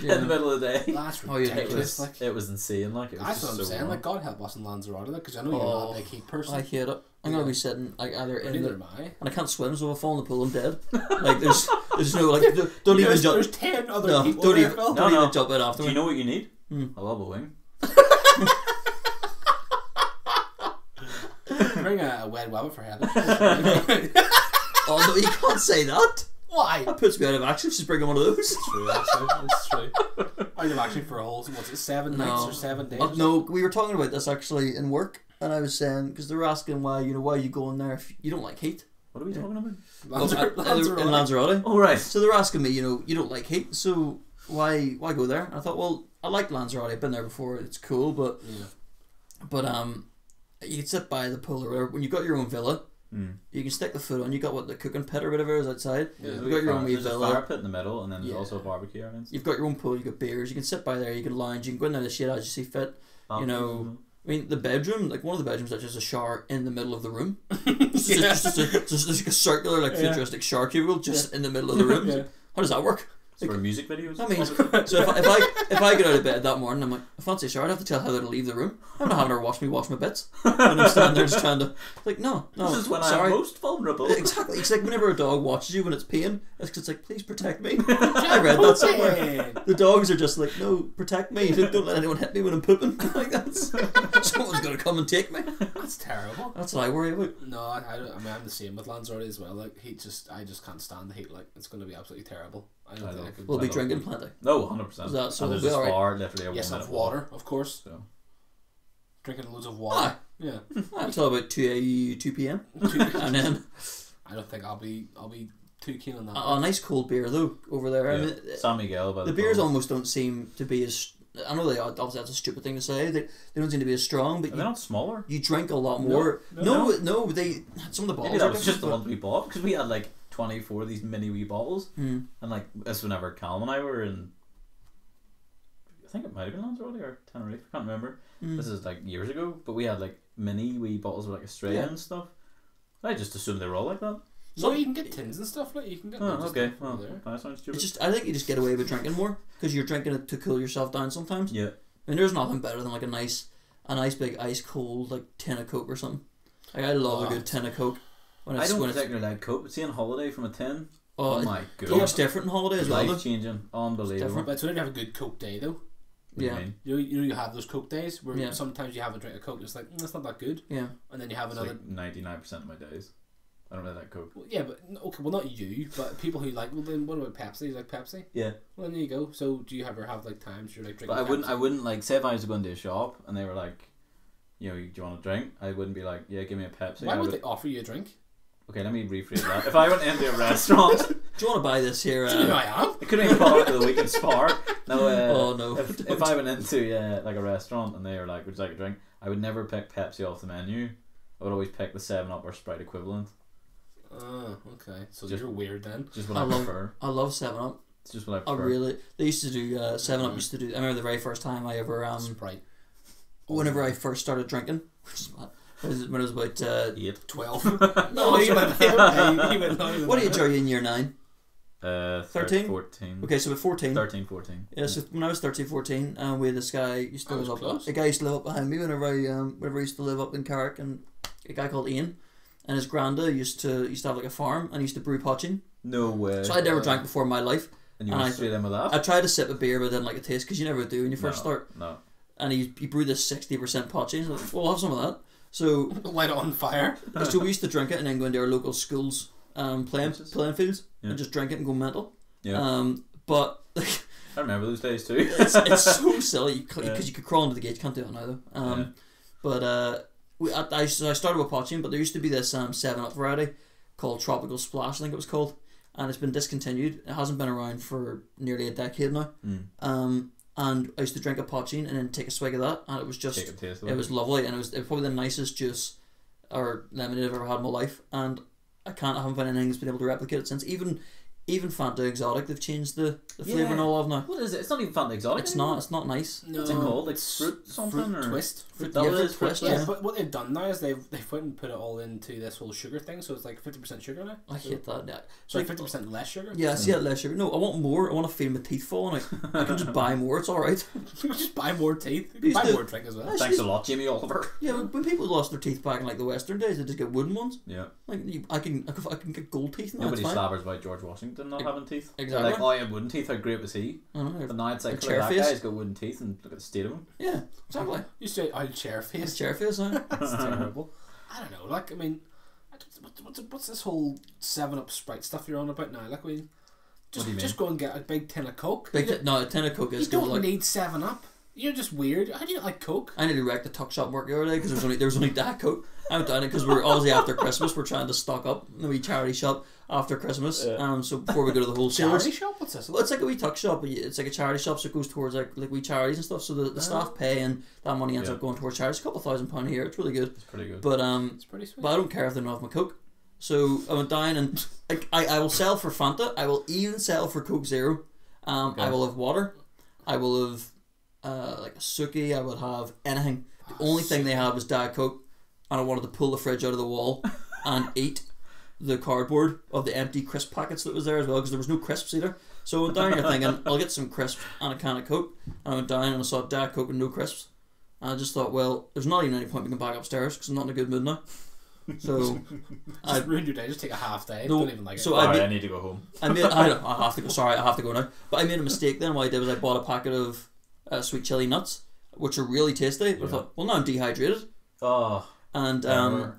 in the middle of the day. That's ridiculous. It was insane. Like, it was that's what I'm so saying. warm. Like, God help us in Lanzarote, because I know you're not a big heat person. I hate it. I'm gonna be sitting like either in Neither the, am I. and I can't swim, so if I fall in the pool, I'm dead. Like there's no like don't even jump. There's 10 other people don't there, even Phil. don't even jump in after Do you me. know what you need? A lava wing. Bring a wet wabbit for Heather. Oh no, you can't say that. Why? That puts me out of action. Just bring one of those. It's true, actually. It's true. Out of action for a whole, what's it, 7 nights or 7 days? No, we were talking about this actually in work, and I was saying because they were asking why you go in there if you don't like heat. What are we talking about? In Lanzarote. Oh right. So they're asking me, you don't like heat, so why go there? And I thought, well, I like Lanzarote. I've been there before. It's cool, but you can sit by the pool or whatever. When you've got your own villa, you can stick the foot on. You got the cooking pit or whatever is outside. Yeah, you've got your own wee there's villa. a fire pit in the middle, and then there's also a barbecue area. You've got your own pool. You got beers. You can sit by there. You can lounge. You can go in there the shit as you see fit. You know. I mean, the bedroom, like one of the bedrooms, actually has a shower in the middle of the room. just like a circular, like futuristic shower cubicle just in the middle of the room. How does that work? It's for music videos. I mean, so if I get out of bed that morning, I'm like, I fancy a shower. I have to tell Heather to leave the room. I'm not having her wash my bits. And I'm standing there just trying to, like, no. This is when sorry. I'm most vulnerable. Exactly. It's like whenever a dog watches you when it's peeing, it's like, please protect me. I read that somewhere. The dogs are just like, no, protect me. Don't let anyone hit me when I'm pooping. Like that's someone's gonna come and take me. That's terrible. That's what I worry about. No, I mean I'm the same with Lanzarote as well. Like I just can't stand the heat. Like it's going to be absolutely terrible. I don't think I could. We'll be drinking plenty. No, 100%. Is that so? And there's a bar literally a 1 yes, minute of water, of course. So. Drinking loads of water. Yeah. Until about 2 p.m. And then I don't think I'll be too keen on that. A nice cold beer though over there. Yeah. I mean, San Miguel. By the beers almost don't seem to be as. I know they are. Obviously, that's a stupid thing to say. They don't seem to be as strong, but they're not smaller. You drink a lot more. No. They some of the bottles. Maybe that was just the ones we bought because we had like 24 of these mini wee bottles, and like this whenever Callum and I were in. I think it might have been Lanzarote or Tenerife. I can't remember. This is like years ago, but we had like mini wee bottles with like Australia and stuff. I just assumed they were all like that. So you can get tins and stuff like you can get. Okay, well, that sounds stupid. It's just I think you just get away with drinking more because you're drinking it to cool yourself down sometimes. Yeah. I mean, there's nothing better than like a nice big ice cold like tin of Coke or something. Like I love a good tin of Coke. I don't particularly like Coke, but seeing Holiday from a tin. Oh my god! Coke's different in Holiday as well. Life changing, unbelievable. But it's when you have a good Coke day though. Yeah. You have those Coke days where sometimes you have a drink of Coke. It's like that's not that good. Yeah. And then you have another. Like 99% of my days. I don't really like Coke. Well, yeah, but okay, well not you, but people who like. Well, then what about Pepsi? You like Pepsi? Yeah. Well, then there you go. So do you ever have like times you're like drinking? But I wouldn't like say if I was to go into a shop and they were like, do you want a drink? I wouldn't be like, yeah, give me a Pepsi. Why would they offer you a drink? Okay, let me rephrase that. If I went into a restaurant, do you want to buy this here? Do you know I am? I couldn't even call it the weekend spar. No. Oh no. If I went into like a restaurant and they were like, would you like a drink? I would never pick Pepsi off the menu. I would always pick the 7-Up or Sprite equivalent. Oh, okay. So you're weird then. Just what I prefer. I love 7-Up. It's just what I prefer. I really. They used to do 7-Up. Used to do. I remember the very first time I ever Sprite. Whenever I first started drinking, when I was about 12. No, he went longer. What age are you in year 9? 13? 14. Okay, so at 14. 13, 14. Yeah, so when I was 13, 14, we had this guy used to That was live close. up. A guy used to live up behind me whenever I used to live up in Carrick, and a guy called Ian, and his granda used to have like a farm, and he used to brew poaching. No way. So I'd never drank before in my life. And you and went I- straight in with that? I tried to sip a beer, but I didn't like the taste because you never do when you first No, start. No. And he brewed this 60% poaching. So I was like, well, I'll have some of that. So Light it on fire. so we used to drink it and then go into our local schools playing fields Yeah. and just drink it and go mental. Yeah. But I remember those days too. it's so silly because Yeah. you could crawl into the gate. You can't do it now though. Yeah. But I started with poaching, but there used to be this 7-Up variety called Tropical Splash, I think it was called, and it's been discontinued. It hasn't been around for nearly a decade now. And I used to drink a poaching and then take a swig of that, and it was just Take a taste of it was lovely, and it was probably the nicest juice or lemonade I've ever had in my life, and I haven't found anything that's been able to replicate it since. Even Fanta Exotic, they've changed the flavour and all of now. What is it? It's not even Fanta Exotic. It's not nice. No, What's it called? Like it's fruit something or twist. Fruit, That yeah, was fruit it, fruit twist, Yeah, yeah. but what they've done now is they've went and put it all into this whole sugar thing, so it's like 50% sugar now. I hate that. Yeah. So like 50% less sugar. Yeah, I see that less sugar. No, I want more. I want to feel my teeth falling out. I can just buy more. It's all right. Just buy more teeth. You These can buy do- more drink as well. Nice. Thanks a lot, Jimmy Oliver. Yeah, when people lost their teeth back in like the Western days, they just get wooden ones. Yeah. Like I can get gold teeth now. Nobody It's fine. slabbers about George Washington not having teeth. Exactly. Like, oh, yeah, wooden teeth. How great was he? I don't know. But now it's like, A look chair at that face. guy's got wooden teeth and look at the state of him. Yeah, exactly. You say old chair It's face. chair face now. That's terrible. I don't know. Like I mean, what's this whole 7-Up Sprite stuff you're on about now? Like I mean, What do you just mean? go and get a big tin of Coke. No, a tin of Coke You is good. don't Like, need 7-Up. You're just weird. How do you like Coke? I need to wreck the tuck shop work the other day because there was only Diet Coke. I went down it because we're obviously after Christmas. We're trying to stock up in the wee charity shop after Christmas. So before we go to the wholesalers. Charity shop? What's this? Well, it's like a wee tuck shop. But it's like a charity shop, so it goes towards like wee charities and stuff. So the staff pay, and that money ends Yeah. up going towards charities. A couple £1,000 a year. It's really good. It's pretty good. But It's pretty sweet. but I don't care if they don't have my Coke. So I went down and I will sell for Fanta. I will even sell for Coke Zero. I will have water. I will have like a Suki. I would have anything. The only thing they had was Diet Coke, and I wanted to pull the fridge out of the wall and eat the cardboard of the empty crisp packets that was there as well, because there was no crisps either. So I went down here thinking I'll get some crisps and a can of Coke. And I went down and I saw Diet Coke and no crisps. And I just thought, well, there's not even any point we can back upstairs because I'm not in a good mood now. So Just ruined your day. Just take a half day. No, Don't even like it. so Alright, I need to go home. I have to go. Sorry, I have to go now. But I made a mistake then. What I did was I bought a packet of sweet chili nuts, which are really tasty. But I Yeah. thought, well, now I'm dehydrated, Oh, and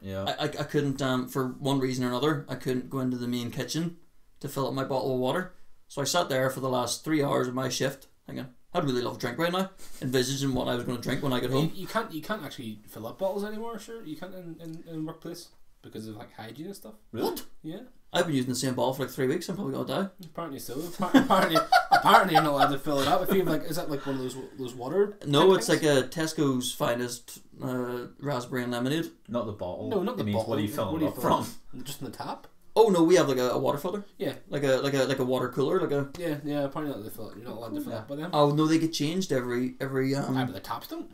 yeah. I couldn't for one reason or another I couldn't go into the main kitchen to fill up my bottle of water. So I sat there for the last 3 hours of my shift thinking I'd really love a drink right now, envisaging what I was going to drink when I get home. You can't actually fill up bottles anymore. Sure, you can't in workplace because of like hygiene and stuff. Really? What? Yeah, I've been using the same bottle for like 3 weeks. I'm probably going to die. apparently so. Apparently you're not allowed to fill it up. If you have like, is that like one of those water? No, type it's things? like a Tesco's finest raspberry and lemonade. Not the bottle. No, not the It means bottle. what are you filling What it are up you from? filling? Just in the tap. Oh no, we have like a water filter, Yeah, like a water cooler, like a. yeah. Apparently not to fill it. You're not allowed to fill it up by them. Oh no, they get changed every But the taps don't.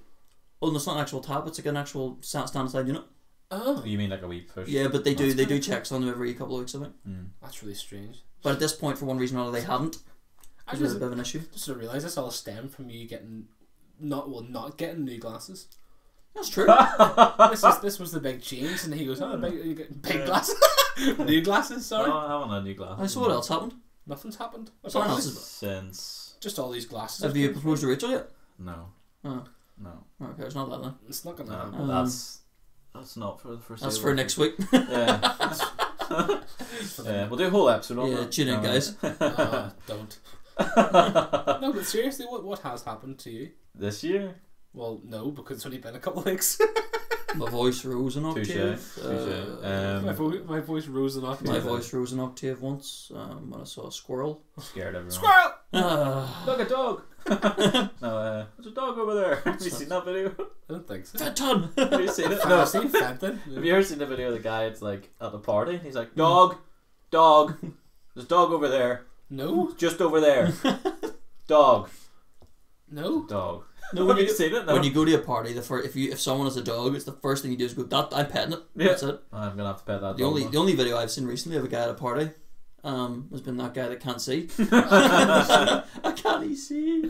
Oh, no, it's not an actual tap. It's like an actual stand-aside unit. Oh, You mean like a wee push? Yeah, but they That's do kinda checks on them every couple of weeks, I think. that's really strange. But at this point, for one reason or another, they haven't. I Which is just a bit of an issue. realised this all stemmed from you getting not getting new glasses. That's true. This was the big change, and he goes, "Oh, big glasses, new glasses." Sorry, No, I haven't had new glasses. So what else happened? nothing's happened. Something else Apparently. is. Since Just all these glasses. Have you proposed to Rachel yet? no, Oh, no, okay, it's not that then. It's not gonna no. happen. That's not for the first. That's for next week. Yeah. Yeah, we'll do a whole episode on Yeah, that. tune in, guys. Don't. No, but seriously, what has happened to you? This year? Well, no, because it's only been a couple of weeks. My voice rose an Touche. octave. Touche. My voice rose enough. My voice rose an octave once when I saw a squirrel. Scared everyone. Squirrel! Look, a dog! No, there's a dog over there. Have you seen that video? I don't think so. Fat ton! Have you seen it? No, No. I've seen Fenton. Have you ever seen the video of the guy? It's like at the party. He's like, dog, dog. There's a dog over there. No, Just over there. Dog. no. Dog. No, Have you seen it? No. When you go to a party, if someone has a dog, it's the first thing you do is go, "That I'm petting it." Yeah. That's it. I'm gonna have to pet that The dog. only video I've seen recently of a guy at a party, has been that guy that can't see. I can't see.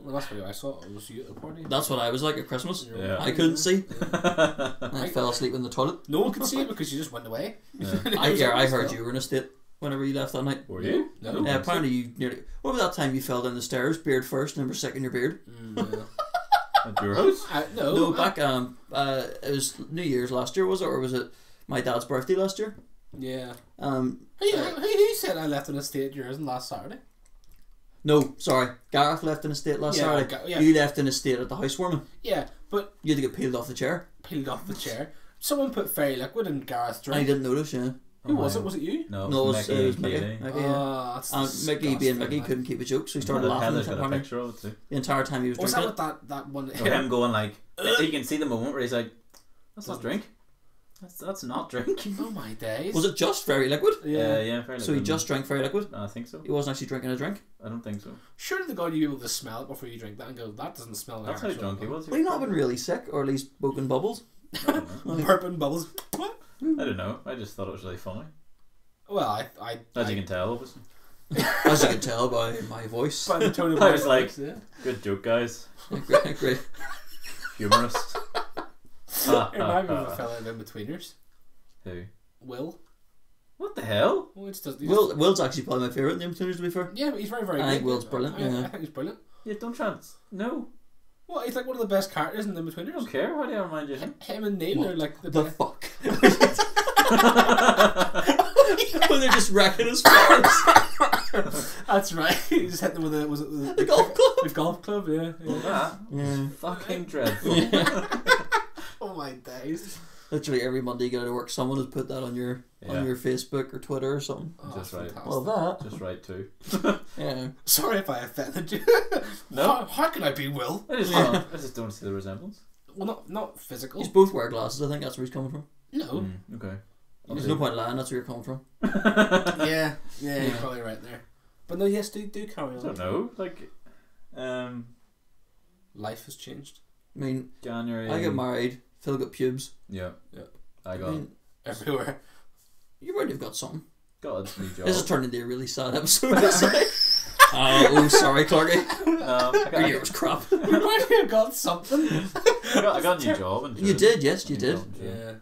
Well, that's what I saw. It was you at the party. That's what I was like at Christmas. Yeah. I couldn't see. Yeah. I fell asleep in the toilet. No one could see it because you just went away. Yeah. I heard you were in a state whenever you left that night. Were you? No. Apparently you nearly... What about that time you fell down the stairs, beard first, and were sick in your beard? Yeah. At your house? No, back it was New Year's last year, was it, or was it my dad's birthday last year? Yeah. Um, Who said I left in a state at yours last Saturday? No, sorry, Gareth left in a state last Yeah, Saturday. yeah. You left in a state at the housewarming. Yeah, but You had to get peeled off the chair. peeled off the chair. Someone put fairy liquid in Gareth's I drink. didn't notice. Yeah. Who was it? Was it you? No, No, it it was was Mickey Mickey. and Katie. Mickey, yeah. Oh, that's Mickey being disgusting, Mickey man. couldn't keep a joke, so he started laughing. Heather's got a apparently. picture of it too. The entire time he was Was drinking. that with that one? So him going like, you can see the moment where he's like, that's not drink. That's not drink. Oh my days. Was it just very liquid? Yeah. Yeah, fairly. So he just drank very liquid? I think so. He wasn't actually drinking a drink? I don't think so. Surely the God you able to smell it before you drink that and go, that doesn't smell like That's how actual drunk he was. Would he not have been really sick, or at least broken bubbles? I don't know. Burping bubbles. What? I don't know. I just thought it was really funny. Well, As you can tell, obviously. As you can tell by my voice. by the tone of I my was like- voice, yeah. Good joke, guys. Great, great. Humorous. It reminded me of a fella in In-Betweeners. Who? Will. What the hell? Well, it's just, Will's actually probably my favourite in the In-Betweeners, to be fair. yeah, but he's very, very I good. think Will's brilliant, yeah. I think he's brilliant. Yeah, don't try and... No. Well, he's like one of the best characters in I don't In-Betweeners. care. How do I remind you of him? Him and Neil are like the The best. fuck? When they're just wrecking his farms. That's right. He just hit them with The golf club. The golf club, yeah. That Yeah. fucking dreadful. Oh my days. Literally every Monday you get out of work, someone has put that on your Yeah. Facebook or Twitter or something. Oh, Just right. fantastic. Well, that. Just right too. Yeah. Sorry if I offended you. No. How can I be Will? I just don't see the resemblance. Well, not physical. He's both wear glasses, I think that's where he's coming from. No. Okay. There's no point lying, that's where you're coming from. Yeah, you're Yeah. probably right there. But no, yes, do carry I on. don't know. Like, Life has changed I mean, January. I get married, Phil got pubes. Yeah. Yeah. I I got mean, everywhere. you already have got something. got a new job. This has turned into a really sad episode. Oh, sorry, Clarky. Your year was crap. You might have got something. I got a new job. In You June. did, yes, you New did. job in June. Yeah.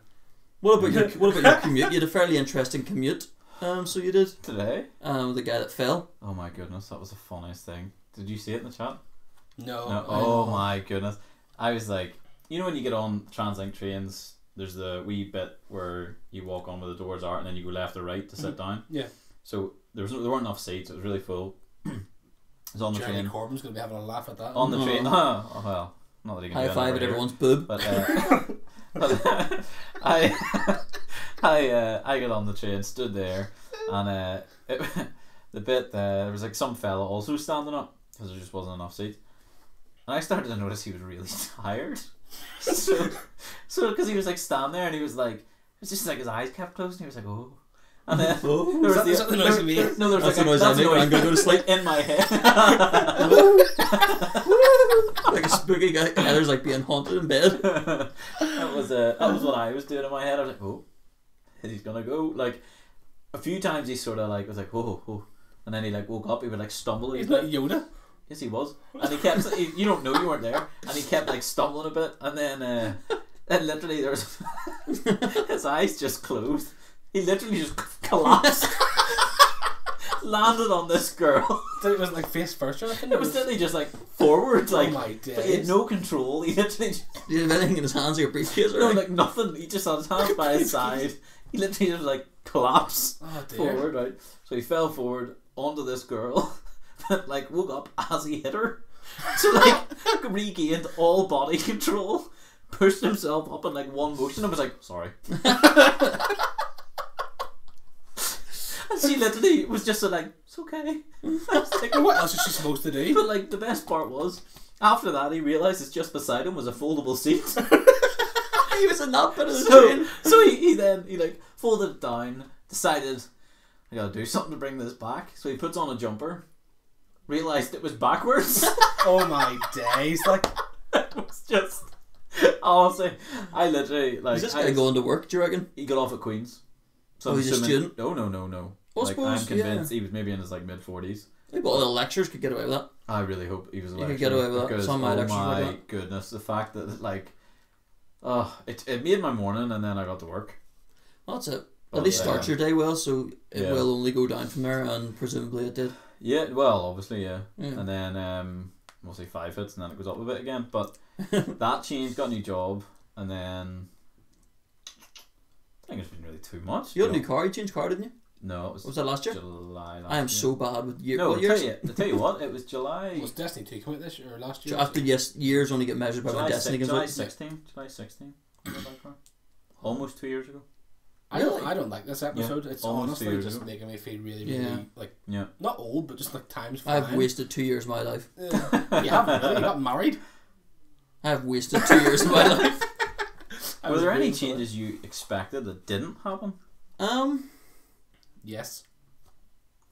What about your commute? You had a fairly interesting commute. So you did. Today? The guy that fell. Oh my goodness, that was the funniest thing. Did you see it in the chat? No. No. Oh my goodness. I was like, you know when you get on Translink trains, there's the wee bit where you walk on where the doors are and then you go left or right to sit down. Yeah. So there weren't enough seats, it was really full. It was on the Jeremy train. Corbyn's going to be having a laugh at that. On the train. Oh. Oh well, not that he can High do five that at over everyone's boob. But I got on the train, stood there, and the bit there was like some fella also standing up because there just wasn't enough seats, and I started to notice he was really tired. so because he was like standing there and he was like, it's just like his eyes kept closed and he was like, oh. And then Oh. there was Is that the noise you made? no, there's That's like the noise I make when I'm gonna go to sleep. in my head. Like a spooky guy. Heather's like being haunted in bed. that was what I was doing in my head. I was like, oh, he's gonna go. Like a few times he sort of like was like, oh, and then he like woke up. He would like stumble. He's a bit. not Yoda. Yes, he was, and he kept. You don't know, you weren't there, and he kept like stumbling a bit, and then literally there was his eyes just closed. He literally just collapsed. Landed on this girl. It was like face first or anything. It was literally just like forwards, like oh my but he had days. no control. He literally just, Did he have anything in his hands or a briefcase or no, anything? like nothing. He just had his hands by his side. He literally just like collapsed Oh dear. forward, right? So he fell forward onto this girl, but like woke up as he hit her. So like regained all body control, pushed himself up in like one motion, and was like, sorry. And she literally was just like, it's okay. I was like, What else is she supposed to do? but like the best part was, after that he realised it's just beside him was a foldable seat. He was in that bit of the So, train. so he then like folded it down, decided I gotta do something to bring this back. So he puts on a jumper, realised it was backwards. Oh my days. Like, It was just honestly, I literally like Is this I guy was- going to work, do you reckon? he got off at Queen's. So Oh, I'm he's a assuming- student? No. Well, I like suppose, I'm convinced he was maybe in his like mid-40s. Maybe all the lecturers could get away with that. I really hope he was a You lecturer. could get away with that. Because, Some of my oh lecturers were my like goodness, the fact that like, it made my morning, and then I got to work. Well, that's it. But, At least starts your day well, so it yeah. will only go down from there, and presumably it did. Yeah, well, obviously, yeah. Yeah. And then we'll say 5 hits, and then it goes up a bit again. But that changed, got a new job, and then I think it's been really too much. You got a new car. You changed car, didn't you? No, it Was that last year? July. I am so bad with years. No, What I'll years? tell you what, it was July. Was Destiny 2 come out this year or last year? After yes, years only get measured by July, when Destiny comes July out. 16. July 16. I got that car. Almost 2 years ago. I don't like this episode. It's almost 2 honestly years just ago. making me feel really, really Yeah. like Yeah. not old, but just like time's I've flying. wasted 2 years of my life. You haven't really. You got married. I have wasted 2 years of my life. I Were was there any waiting for changes you expected that didn't happen Um. that. Yes.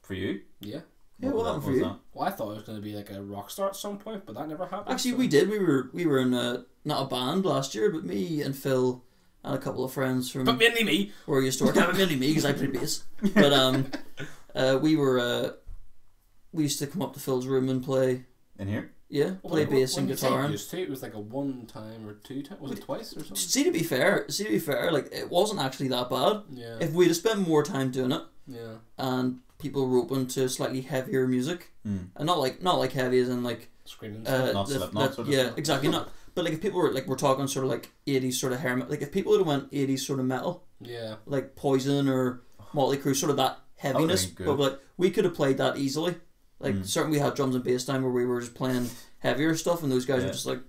for you? Yeah. Yeah, what happened for was you? that? Well, I thought it was going to be like a rock star at some point, but that never happened. Actually, so- we did. We were in not a band last year, but me and Phil and a couple of friends from But mainly me. where we used to work. Yeah, mainly me because I play bass. But we used to come up to Phil's room and play. In here? Yeah, play bass and When you say guitar. used to, it was like a one time or two times. Was it twice or something? See, to be fair, like it wasn't actually that bad. Yeah. If we'd have spent more time doing it, Yeah. and people were open to slightly heavier music, Mm. and not like heavy as in like Screaming. Not Slipknot sort of yeah, stuff. exactly not. But like if people were like we're talking sort of like 80s sort of hair metal, like if people would have went 80s sort of metal, Yeah. like Poison or Motley Crue, sort of that heaviness, been good. but like we could have played that easily. Like certainly we had drums and bass time where we were just playing heavier stuff, and those guys Yeah. were just like,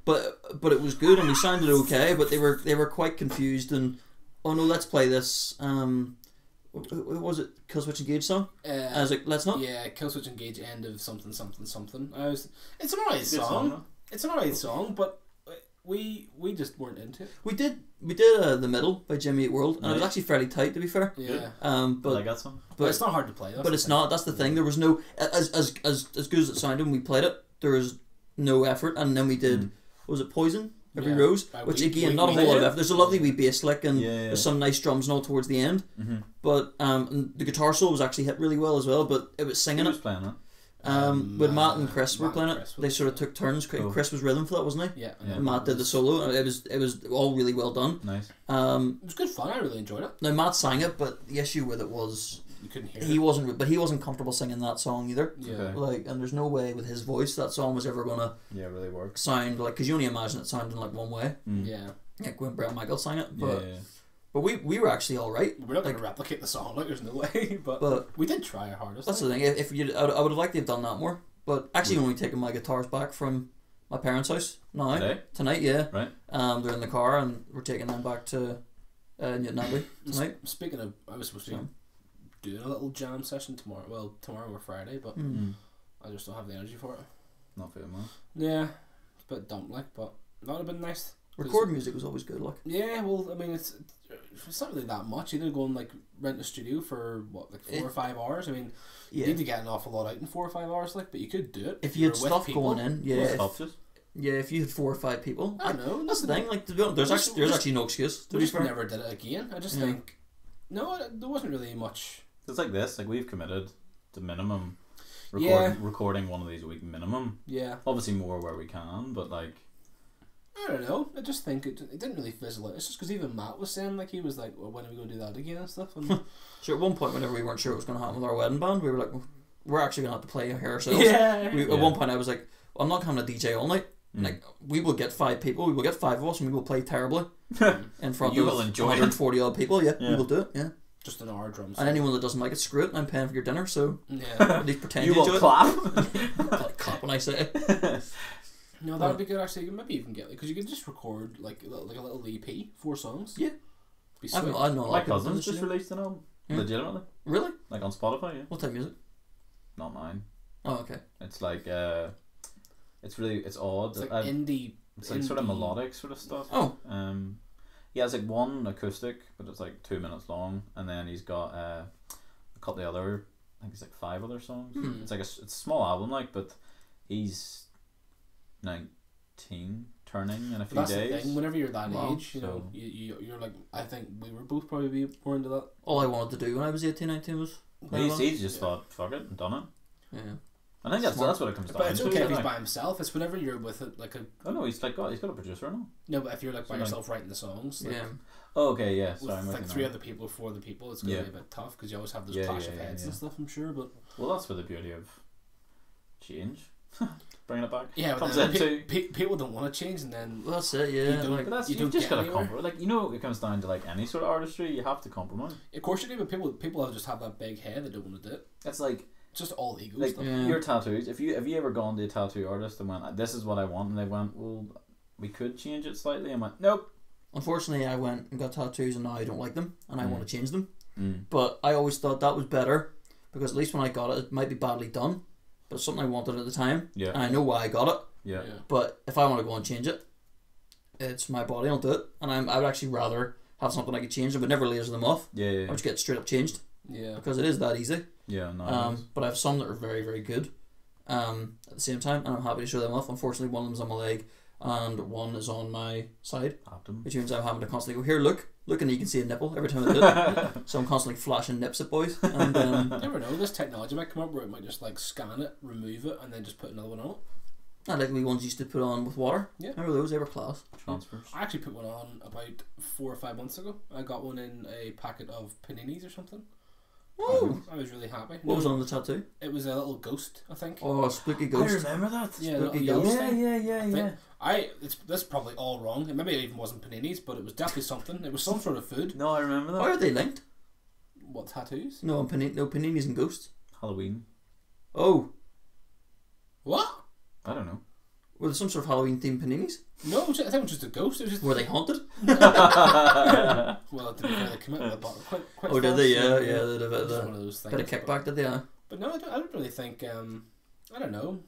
but it was good and we sounded okay, but they were quite confused and oh no, let's play this. What was it? Killswitch Engage song? I was like, let's not. Yeah, Killswitch Engage end of something something something. It's an alright Good song. though. It's an alright song, but we just weren't into it. We did The Middle by Jimmy Eat World, and it was Nice. actually fairly tight to be fair. Yeah. I But like that song. But it's not hard to play. but it's not. That's the thing. There was no as good as it sounded when we played it. There was no effort, and then we did. Was it Poison? Every Yeah. Rose, which again, not a whole lot of effort. There's a lovely wee bass lick, and Yeah, yeah. there's some nice drums and all towards the end. Mm-hmm. But and the guitar solo was actually hit really well as well. But it was Who singing was it. playing it? When Matt and Chris were Matt playing and it, Chris they was sort of playing took turns. Cool. Chris was rhythm for that, wasn't he? Yeah. Yeah. And Matt did the solo, and it was all really well done. Nice. It was good fun. I really enjoyed it. Now Matt sang it, but the issue with it was You couldn't hear he it. wasn't comfortable singing that song either. Yeah. Okay. Like, and there's no way with his voice that song was ever gonna Yeah, it really works. sound like, because you only imagine it sounding like one way, Mm. Yeah. like when Brett Michaels sang it. Yeah, But yeah, yeah. but we were actually all right. We're not going Like- to replicate the song. Like, there's no way. But But we did try our hardest. that's the thing. If you, I would have liked to have done that more. But actually, when we taken my guitars back from my parents' house now Today? tonight, yeah, Right. they're in the car and we're taking them back to Newton Abbey tonight. Speaking of, I was supposed to So, be doing a little jam session tomorrow. Well, tomorrow or Friday, but mm. I just don't have the energy for it. Not feeling well. Yeah, it's a bit dumb, like, but that would have been nice. Record music was always good. Like, Yeah, well, I mean, it's not really that much. You need to go and like rent a studio for what, like 4 or 5 hours. I mean, you yeah, need to get an awful lot out in 4 or 5 hours, like, but you could do it if you had you're with stuff people. going in, yeah, What's if, helped us? yeah, if you had 4 or 5 people, I don't know. that's the thing. Like, to be honest, there's We just- actually no excuse. To We be just fair, never did it again. I just Yeah. think there wasn't really much. It's like this. Like we've committed to minimum Yeah. recording one of these a week minimum. Yeah, Obviously more where we can, but like I don't know. I just think it didn't really fizzle out. It's just because even Matt was saying, like, he was like, well, when are we going to do that again and stuff? And so at one point, whenever we weren't sure what was going to happen with our wedding band, we were like, we're actually going to have to play here ourselves. yeah. At Yeah. one point, I was like, well, I'm not coming to DJ all night. Mm. Like, we will get 5 people, we will get 5 of us, and we will play terribly in front You of will enjoy it. 140 odd people. Yeah, we Yeah. will do it. Yeah, Just an hour drums. and anyone that doesn't like it, screw it. I'm paying for your dinner, so Yeah. at least pretend you you enjoy will it. clap. I'll clap when I say it. No, that would be good actually. You could maybe even get, because you could just record like a little EP, 4 songs. Yeah. Be I sweet. know, I know. a lot My of people cousin's do just this, released an album. Hmm? Legitimately. Really? Like on Spotify, yeah. What type of music? Not mine. Oh, okay. It's like it's odd. It's like I've- indie. it's like sort of indie- melodic sort of stuff. Oh, Yeah, it's like one acoustic, but it's like 2 minutes long, and then he's got a couple of other. I think it's like 5 other songs. Hmm. It's like it's a small album, like, but he's 19 turning in a But few that's days. the thing. Whenever you're that Wow. age, you know, So- you're like, I think we were both probably more into that. all I wanted to do when I was 18, 19 was He's just thought, fuck it, and done it. Yeah. I think that's what it comes down But it's to. okay if he's isn't by it? himself. It's whenever you're with it, like a Oh no, he's got a producer now. no. But if you're like by So, like- yourself writing the songs, like, Yeah. Oh, okay, yeah. with Sorry, I'm with like you 3 now. other people, 4 other people, it's gonna Yeah. be a bit tough because you always have those Yeah, clash yeah, of yeah, heads yeah. and stuff. I'm sure, but Well, that's where the beauty of change, bringing it back, yeah, but comes then into. people don't want to change, and then Well, that's it. You Yeah. don't- Like, But that's you you've don't just get got to anywhere. compromise. Like it comes down to like any sort of artistry. You have to compromise. of course you do. But people just have that big head that don't want to do it. It's like It's just all ego like stuff. Yeah. your tattoos. Have you ever gone to a tattoo artist and went, "This is what I want," and they went, "Well, we could change it slightly," and went, "Nope." unfortunately, I went and got tattoos, and now I don't like them, and I want to change them. Mm. But I always thought that was better because at least when I got it, it might be badly done, but it's something I wanted at the time, Yeah. and I know why I got it. Yeah. But if I want to go and change it, it's my body. I'll do it, and I would actually rather have something I could change. I would never laser them off. Yeah. I Yeah. would just get straight up changed Yeah. because it is that easy. Yeah. No. it is. But I have some that are very, very good. At the same time, and I'm happy to show them off. Unfortunately, one of them's on my leg, and one is on my side, Abdomen. which means I'm having to constantly go here. Look, and you can see a nipple every time I do it. So I'm constantly flashing nips at boys, and You never know. This technology might come up where it might just like scan it, remove it, and then just put another one on it. I like the ones you used to put on with water. Yeah. Remember those? They were class. Transfers. I actually put one on about 4 or 5 months ago. I got one in a packet of paninis or something. Oh, I was really happy. what was on the tattoo? It was a little ghost, I think. Oh, spooky ghost. remember that. Yeah, Spooky little ghost. yellow thing. Yeah. I think this is probably all wrong. Maybe it even wasn't paninis, but it was definitely something. It was some sort of food. No, I remember Why that. are they linked? What, tattoos? No, no paninis and ghosts. Halloween. Oh, What? I don't know. were there some sort of Halloween themed paninis? No, I think it was just a ghost. It was just Were they haunted? well, to be fair, they come out with a bottle quite Oh, did fast, they? Yeah, so, yeah. They did a It's bit one of those things. of kickback, did they? Yeah. But no, I don't really think. I don't know.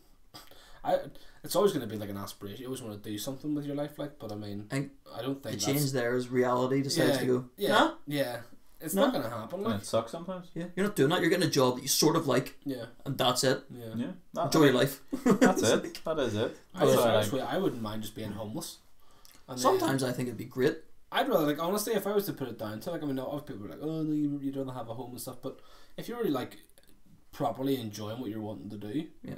It's always going to be like an aspiration. You always want to do something with your life, like. But I mean, I don't The think change there is reality decides to go. Yeah, Nah, yeah. It's No. not going to happen. And Like, it sucks sometimes. yeah, you're not doing that. You're getting a job that you sort of like, yeah, and that's it. yeah. Yeah. That, Enjoy your life. That's it. That is it. I, That's just, why I like. I wouldn't mind just being homeless. And then- Sometimes I think it'd be great. I'd rather, like, honestly, if I was to put it down to, like, I mean, a lot of people are like, oh, no, you'd rather have a home and stuff, but if you're really, like, properly enjoying what you're wanting to do, Yeah.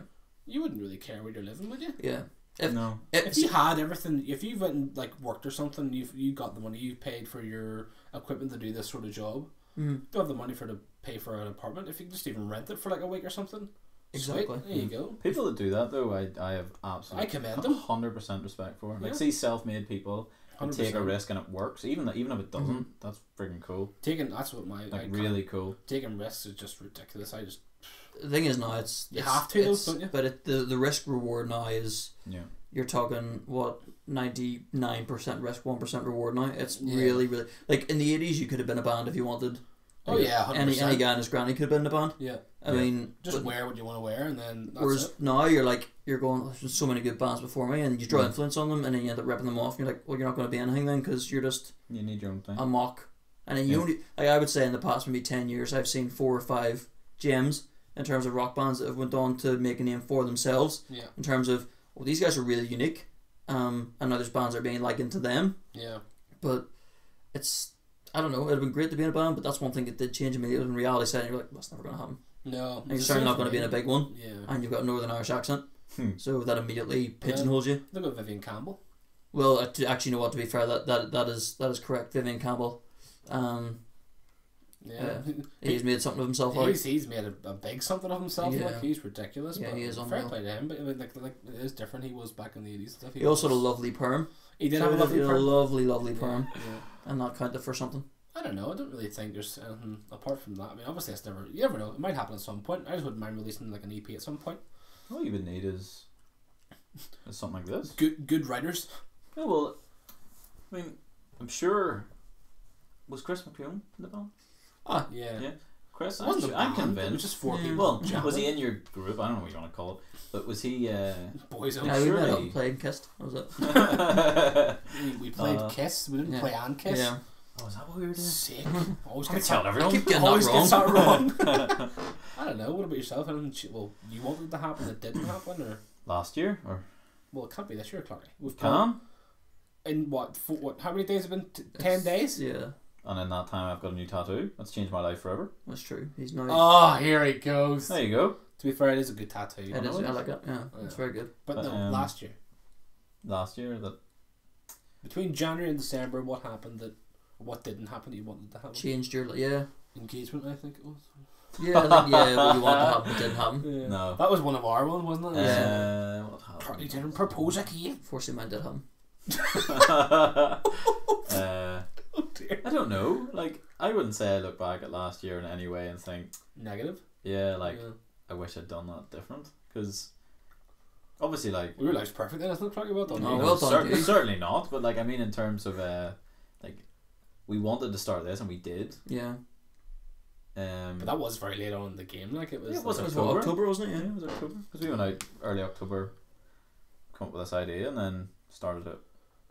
you wouldn't really care where you're living, would you? Yeah. If, No. If you had everything, if you went and, like, worked or something, you got the money, you paid for your equipment to do this sort of job, Mhm. you don't have the money to pay for an apartment, if you could just even rent it for, like, a week or something, Exactly. sweet, there you go. People that do that though, I have absolutely I commend them. 100% respect for. Like, Yeah. see self-made people who take a 100%. risk and it works, even if it doesn't. That's freaking cool. That's what my, Like really cool. taking risks is just ridiculous. I just, The thing is now, You have to, though, it's- don't you? But the risk reward now is Yeah. you're talking what 99% risk, 1% reward now. It's Yeah. really like in the 80s you could have been a band if you wanted. oh yeah, 100%. Any guy and his granny could have been in a band. Yeah. I Yeah. mean, Just but- wear what you want to wear, and then that's whereas it. now you're going. There's been so many good bands before me, and you draw Yeah. influence on them, and then you end up ripping them off. And you're like, well, you're not going to be anything then because you're just You need your own thing. a mock. And then you Yeah. only, like I would say, in the past maybe 10 years, I've seen 4 or 5 gems in terms of rock bands that have went on to make a name for themselves. Yeah, In terms of, well, these guys are really unique, and now there's bands that are being likened to them. yeah, But it's, I don't know, it'd have been great to be in a band, but that's one thing that did change me. It was in reality setting, you're like, that's never going to happen. no. And you're it's the certainly same not for going to be me. in a big one, Yeah, and you've got a Northern Irish accent, Hmm. so that immediately pigeonholes you. look at Vivian Campbell. Well, to actually know what, to be fair, that is correct. Vivian Campbell, Yeah, he's made something of himself. Out. he's made a big something of himself. Yeah. Like he's ridiculous. Yeah, but he is fair unreal. play to him. But I mean, like it is different. He was back in the 80s and stuff. He also had a was- lovely perm. He did So have a lovely he had perm. lovely perm, Yeah. and that counted for something. I don't know. I don't really think there's anything apart from that. I mean, obviously, it's never. You never know. It might happen at some point. I just wouldn't mind releasing like an EP at some point. All you would need is something like this. Good writers. Yeah, well, I mean, I'm sure. Was Chris McCune in the band? Yeah. Yeah. Chris, It wasn't a I'm band, It was convinced. just 4 Yeah. people. Well, jamming. was he in your group? I don't know what you want to call it, but was he? Boys Yeah, out. Yeah, we met up surely- and played and kissed. That was it. We played Kiss. We didn't Yeah. play and Kiss. Yeah. Oh, is that what we were doing? Sick. Always I gets tell everyone. keep getting always that gets that wrong. wrong. I don't know. What about yourself? Well, you wanted to happen, it didn't happen, or Last year, or well, it can't be this year, Clarky. We've can? in what? How many days have been? 10 days. Yeah. and in that time I've got a new tattoo. That's changed my life forever. That's true. He's now. Oh, here he goes. There you go. To be fair, it is a good tattoo. It is. I like it. Yeah, it's very good. But no, last year. Last year that. Between January and December, what happened that, what didn't happen that you wanted to happen? Changed your Engagement, I think it was. Yeah, I think, what you wanted to happen didn't happen. Yeah. No. That was one of our ones, wasn't it? What happened? Probably didn't propose again. Fortunately, mine did happen. Oh dear. I don't know. Like, I wouldn't say I look back at last year in any way and think, Negative. yeah, like I wish I'd done that different. Because obviously, like, we were like perfect then. It's not talking about that. No, well done, certainly not. But like, I mean, in terms of like, we wanted to start this and we did. Yeah. But that was very late on in the game. Like it was. Yeah, it was like, October, wasn't it? Yeah, it was October. Because we went out early October, come up with this idea, and then started it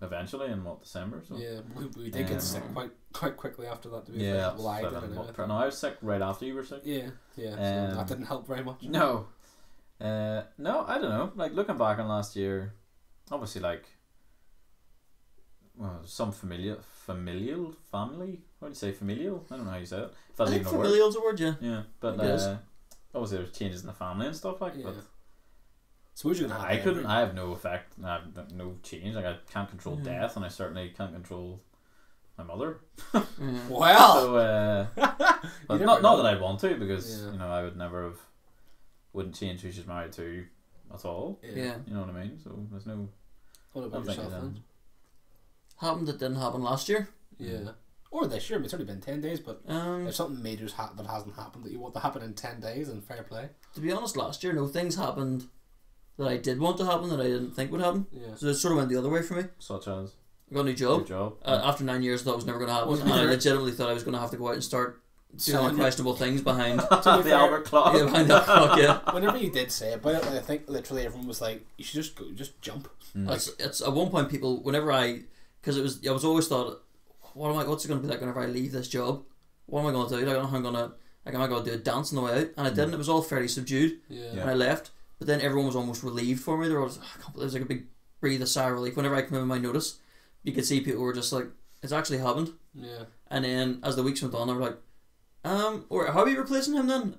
eventually in December. So yeah, we did get sick quite quickly after that. To be yeah, fair. Well, I did anyway. No, I was sick right after you were sick. Yeah. So that didn't help very much. No, no, I don't know. Like looking back on last year, obviously, like, well, some family. How do you say familial? I don't know how you say it. If I think familial's a word, yeah. Yeah, but obviously there's changes in the family and stuff like. Yeah. But so what you gonna have? I couldn't. I have no effect. I have no change. Like I can't control death, and I certainly can't control my mother. Well, so but not that I want to, because you know I would never have. Wouldn't change who she's married to at all. Yeah. You know what I mean? So there's no. What about yourself then? Happened that didn't happen last year. Yeah. Or this year. It's only been 10 days, but if something major that hasn't happened that you want to happen in 10 days, then fair play. To be honest, last year, no, things happened that I did want to happen that I didn't think would happen. Yeah. So it sort of went the other way for me. Such as? I got a new job. Good job. After 9 years, I thought it was never going to happen. And I legitimately thought I was going to have to go out and start doing questionable things behind the Albert clock. Yeah, behind that clock, yeah. Whenever you did say about it, I think literally everyone was like, you should just go, just jump. It's at one point people, whenever I was always thought, what's it going to be like whenever I leave this job? What am I going to do? Like, I don't know how I'm going to, like, am I going to do a dance on the way out? And I didn't. It was all fairly subdued when I left. But then everyone was almost relieved for me. There was like a big breathe of sigh of relief. Whenever I came in with my notice, you could see people were just like, it's actually happened. Yeah. And then as the weeks went on, they were like, or how are you replacing him then?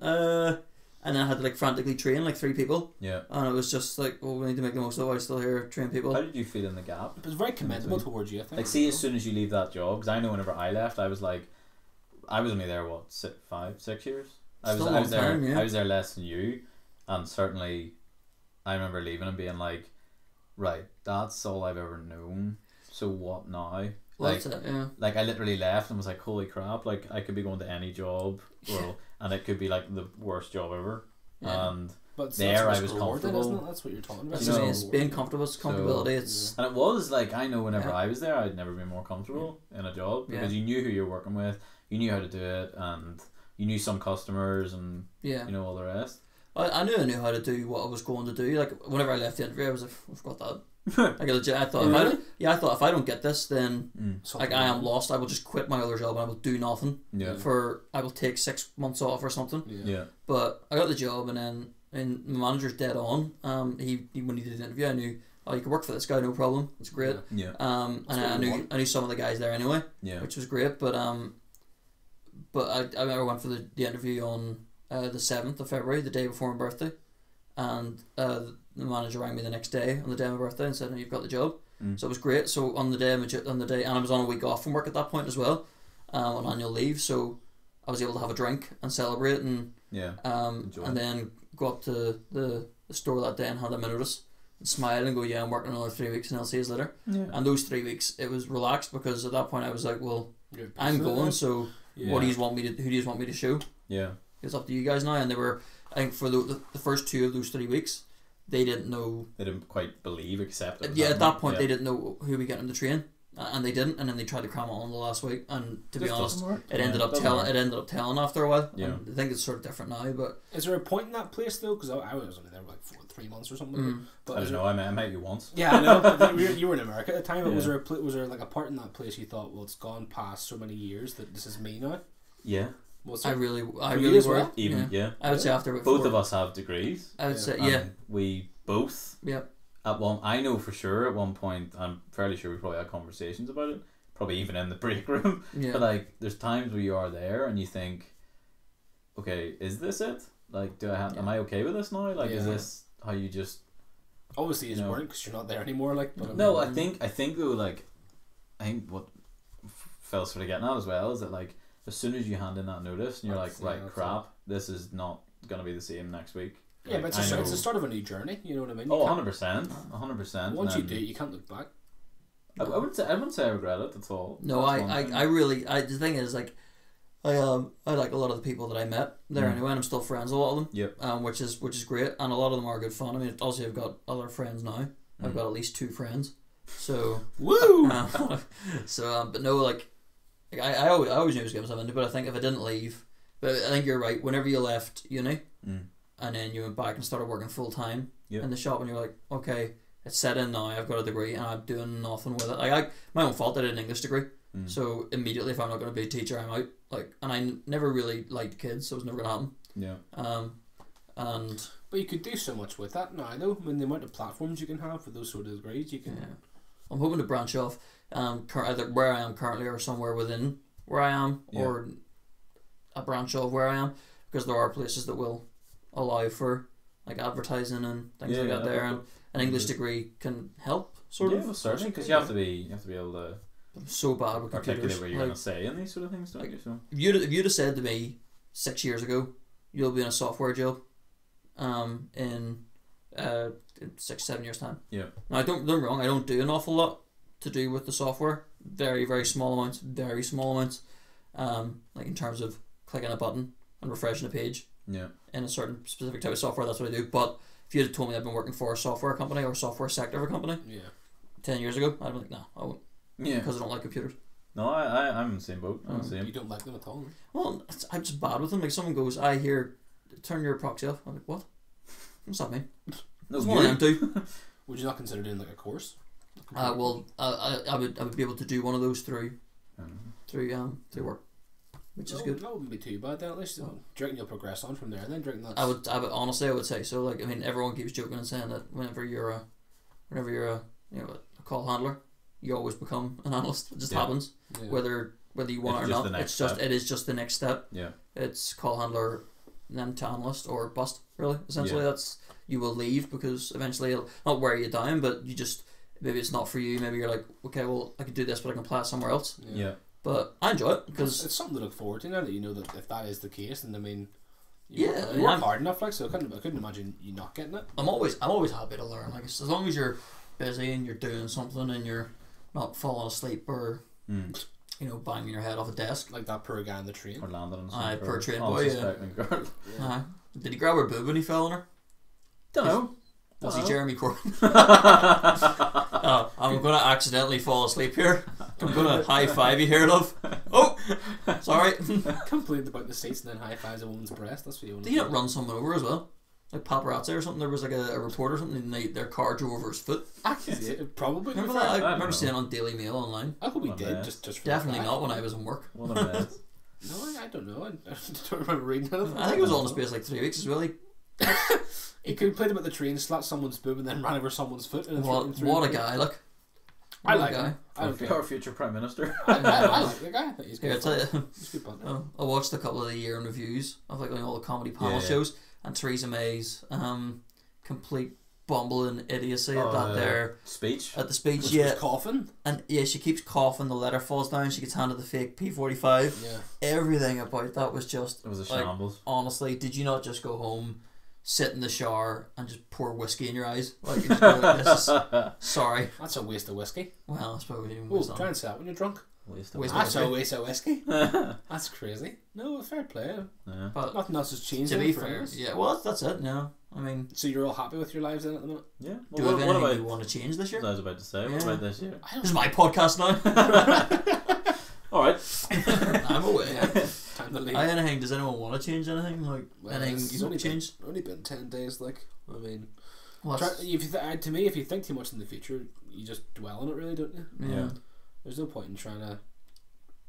And then I had to like frantically train like 3 people. Yeah. And it was just like, well, we need to make the most of it. I still here train people. How did you feel in the gap? It was very commendable towards you, I think. Like, see, as soon as you leave that job, because I know whenever I left, I was like, I was only there 6 years. I was there less than you, and certainly, I remember leaving and being like, right, that's all I've ever known. So what now? Well, that's it, yeah. Like I literally left and was like, holy crap! Like I could be going to any job, and it could be like the worst job ever. Yeah. And but there I was comfortable. Isn't it? That's what you're talking about. It's being comfortable. It's comfortability. And it was like, I know whenever I was there, I'd never been more comfortable in a job, because you knew who you're working with, you knew how to do it, and you knew some customers, and you know all the rest. I knew how to do what I was going to do. Like whenever I left the interview, I was like, I forgot that. Like I thought, I thought if I don't get this, then like I am lost. I will just quit my other job and I will do nothing. Yeah. I will take 6 months off or something. Yeah. But I got the job, and then my manager's dead on. He when he did the interview, I knew, oh, you can work for this guy, no problem. It's great. Yeah. And I knew some of the guys there anyway. Yeah. Which was great. But I remember went for the interview on the 7th of February, the day before my birthday, and the manager rang me the next day on the day of my birthday and said, "No, you've got the job." So it was great. So on the day, and I was on a week off from work at that point as well, on annual leave. So I was able to have a drink and celebrate, and and then go up to the store that day and hand in my notice and smile and go, "Yeah, I'm working another 3 weeks and I'll see you later." Yeah. And those 3 weeks, it was relaxed, because at that point I was like, "Well, I'm going. So what do you want me to? Who do you want me to show?" Yeah. It's up to you guys now. And they were, I think, for the first 2 of those 3 weeks, they didn't know. They didn't quite accept it. Yeah, at that point they didn't know who we get on the train, and they didn't. And then they tried to cram it on the last week. And to be honest, it ended up telling after a while. Yeah. And I think it's sort of different now. But is there a point in that place though? Because I was only there like 3 months or something. But I don't know. I met you once. Yeah, I know. But you were in America at the time. But was there like a part in that place you thought, well, it's gone past so many years that this is me now? Yeah. I really were. Even I would say after both of us have degrees. I would say we both. Yep. I know for sure at one point. I'm fairly sure we probably had conversations about it. probably even in the break room. Yeah. But like, there's times where you are there and you think, okay, is this it? Like, am I okay with this now? Like, is Yeah. this how you just? Obviously, you No. weren't because you're not there anymore. Like, but No, mean, I think though, like, I think what Phil's sort of getting at as well is that like, as soon as you hand in that notice and you're like, That's- yeah, right, that's crap, this is not gonna be the same next week. Yeah, Like, but I it's know- the start of a new journey. You know what I mean? You Oh, can't- 100%, 100%. Once you do it, you can't look back. I wouldn't say I regret it at all. No, That's one thing. I really, the thing is, like, I like a lot of the people that I met there anyway, and I'm still friends with a lot of them. Yep. Which is great, and a lot of them are good fun. I mean, obviously I've got other friends now. I've got at least 2 friends. So Woo! but no, like I always knew I was getting something into, but I think if I didn't leave, but I think you're right. Whenever you left uni, and then you went back and started working full time in the shop, and you're like, okay, it's set in now. I've got a degree, and I'm doing nothing with it. Like my own fault. I did an English degree, so immediately if I'm not going to be a teacher, I'm out. Like, and I never really liked kids, so it was never going to happen. Yeah. And But you could do so much with that now, though. I mean, the amount of platforms you can have for those sort of degrees, you can. yeah, I'm hoping to branch off. Either where I am currently or somewhere within where I am, or a branch of where I am, because there are places that will allow for like advertising and things like that there, and an English degree can help sort of. Well, certainly, because you have to be able to I'm so bad with articulate computers. what you're Like, going to say in these sort of things, don't you? So if you'd have said to me 6 years ago, you'll be in a software job, in 6-7 years time. yeah, Now don't get me wrong, I don't do an awful lot to do with the software. Very, very small amounts. Very small amounts. Like in terms of clicking a button and refreshing a page yeah, in a certain specific type of software, that's what I do. But if you had told me I'd been working for a software company or software sector of a company Yeah. 10 years ago, I'd be like, no, I won't, yeah. because I don't like computers. No, I'm in the same boat. I'm the You same. don't like them at all. Well, I'm just bad with them. Like someone goes, I hear, turn your proxy off. I'm like, what? What's that mean? No, It's one of them too. Would you not consider doing like a course? Well, I would be able to do one of those through work, which is good. That wouldn't be too bad then, at least. Do you reckon you'll progress on from there then? Do you reckon that's... I would honestly, I would say so. Like, I mean, everyone keeps joking and saying that whenever you're a call handler, you always become an analyst. It just happens, Yeah. whether you want It's it or just the not. next It's just step. it is just the next step. Yeah, It's call handler, then to analyst or bust. Really, essentially, Yeah. that's you will leave because eventually it'll not wear you down, but you just maybe it's not for you. Maybe you're like, okay, well, I could do this, but I can apply it somewhere else. yeah. But I enjoy it because it's something to look forward to now that you know that if that is the case, and I mean, Yeah, you work I'm- hard enough, like, so I couldn't imagine you not getting it. I'm always happy to learn. Like as long as you're busy and you're doing something and you're not falling asleep or banging your head off a desk. Like that poor guy on the train. Or landed on Aye, some per train boy, unsuspecting girl. Did he grab her boob when he fell on her? Don't know. Was Dunno. he Jeremy Corbyn? I'm gonna accidentally fall asleep here. I'm gonna high five you here, love. Oh, sorry. Complained about the seats and then high fives a woman's breast. That's what you want. Did he not run someone over as well? Like paparazzi or something? There was like a reporter or something, and their car drove over his foot. Yeah, probably. Remember to be that? fair. I remember know. seeing it on Daily Mail online. I hope he Not did. bad. Just for Definitely the not fact. when I was in work. What a mess. No, I don't know. I don't remember reading anything. I think it was on the space like 3 weeks as well. He could have played about the train, slapped someone's boob, and then ran over someone's foot. And What a guy! Look, I What a like guy. him. I don't care. Our future Prime Minister. I like the guy. I think he's Here, I good. tell you. He's a good punter. I watched a couple of the year in reviews of like all the comedy panel Yeah. shows, and Theresa May's complete bumbling idiocy at that there Speech. at the speech. Which Yeah, was coughing. and yeah, she keeps coughing. The letter falls down. She gets handed the fake P45. Yeah. Everything about that was just It was a like, shambles. honestly, did you not just go home, sit in the shower, and just pour whiskey in your eyes? Like, you just go like this. Sorry. That's a waste of whiskey. Well, I suppose you Oh, didn't try and say that when you're drunk. Waste Waste of That's whiskey. a waste of whiskey. That's crazy. No, fair play. Yeah. But Nothing else has changed. to in be for fair, us. yeah. Well, that's it. No, I mean, So you're all happy with your lives then at the moment? Yeah. do Well, we have what anything you about? want to change this year? I was about to say. What Yeah. about this year? This is my podcast now. All right. I'm away. Time to leave. Anything? Does anyone want to change anything? Like Well, anything it's you want to change? only been 10 days, like, I mean... Well, Try, if you to me, if you think too much in the future, you just dwell on it, really, don't you? yeah. There's no point in trying to...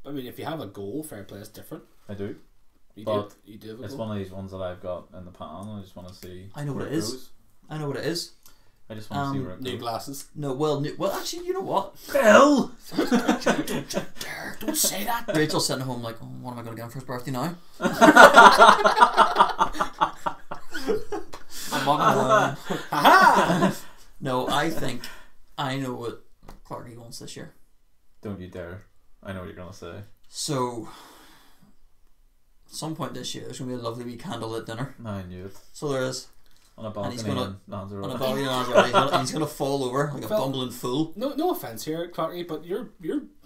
I mean, if you have a goal, fair play is different. I do. You But do have a It's goal. one of these ones that I've got in the pan. I just want to see. I know where what it is. goes. I know what it is. I just want to see where it New goes. glasses. No, well, actually, you know what? Phil! Don't say that. Rachel's sitting at home like, oh, what am I going to get him for his birthday now? I'm on. Haha! No, I think I know what Clarky wants this year. Don't you dare. I know what you're going to say. So, at some point this year, there's going to be a lovely wee candlelit dinner. I knew it. So there is. On a And balcony he's gonna- in Lanzarote. On a balcony, and he's going to fall over like a Phil. bumbling fool. No offense here, Clarky, but you're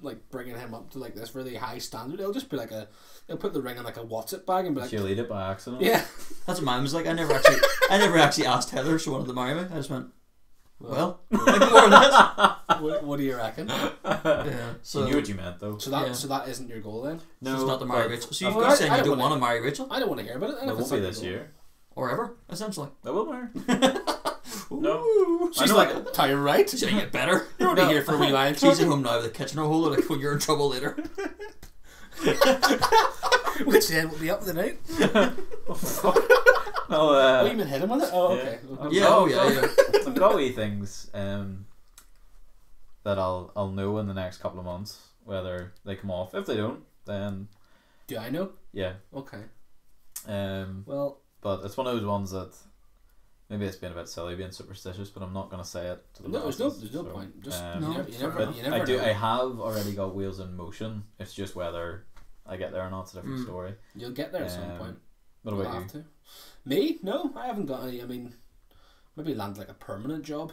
like bringing him up to like this really high standard. It'll just be like they'll put the ring in like a what's it bag and be like, She'll eat it by accident. yeah. That's what mine was like. I never actually asked Heather if she wanted to marry me. I just went, well, like more or less. What do you reckon? Yeah. So So you knew what you meant though. So that Yeah. so that isn't your goal then? she's not to marry but Rachel. So I've you're got- saying I you don't don't wanna- want to marry Rachel? I don't want to hear about it. And It if won't it's be not this your year. Or ever, essentially. I will marry. Ooh. No. She's I know like, tell you right. She's gonna get better. You're only here for a wee line. She's at home now with a Kitchener holder, like when you're in trouble later. Which end will be up the night? No, Oh, you mean hit him with it? Oh, okay. Yeah. Yeah, Oh, yeah. I've got wee things that I'll know in the next couple of months whether they come off. If they don't, then Do I know? yeah. Okay. But it's one of those ones that maybe it's been a bit silly being superstitious, but I'm not going to say it to the No, there's no masses, so, point. Just No, you never, But you never I do. know. I have already got wheels in motion. It's just whether I get there or not. It's a different story. You'll get there at some Um, point. What You'll about you? have to. Me? No, I haven't got any. I mean, maybe land like a permanent job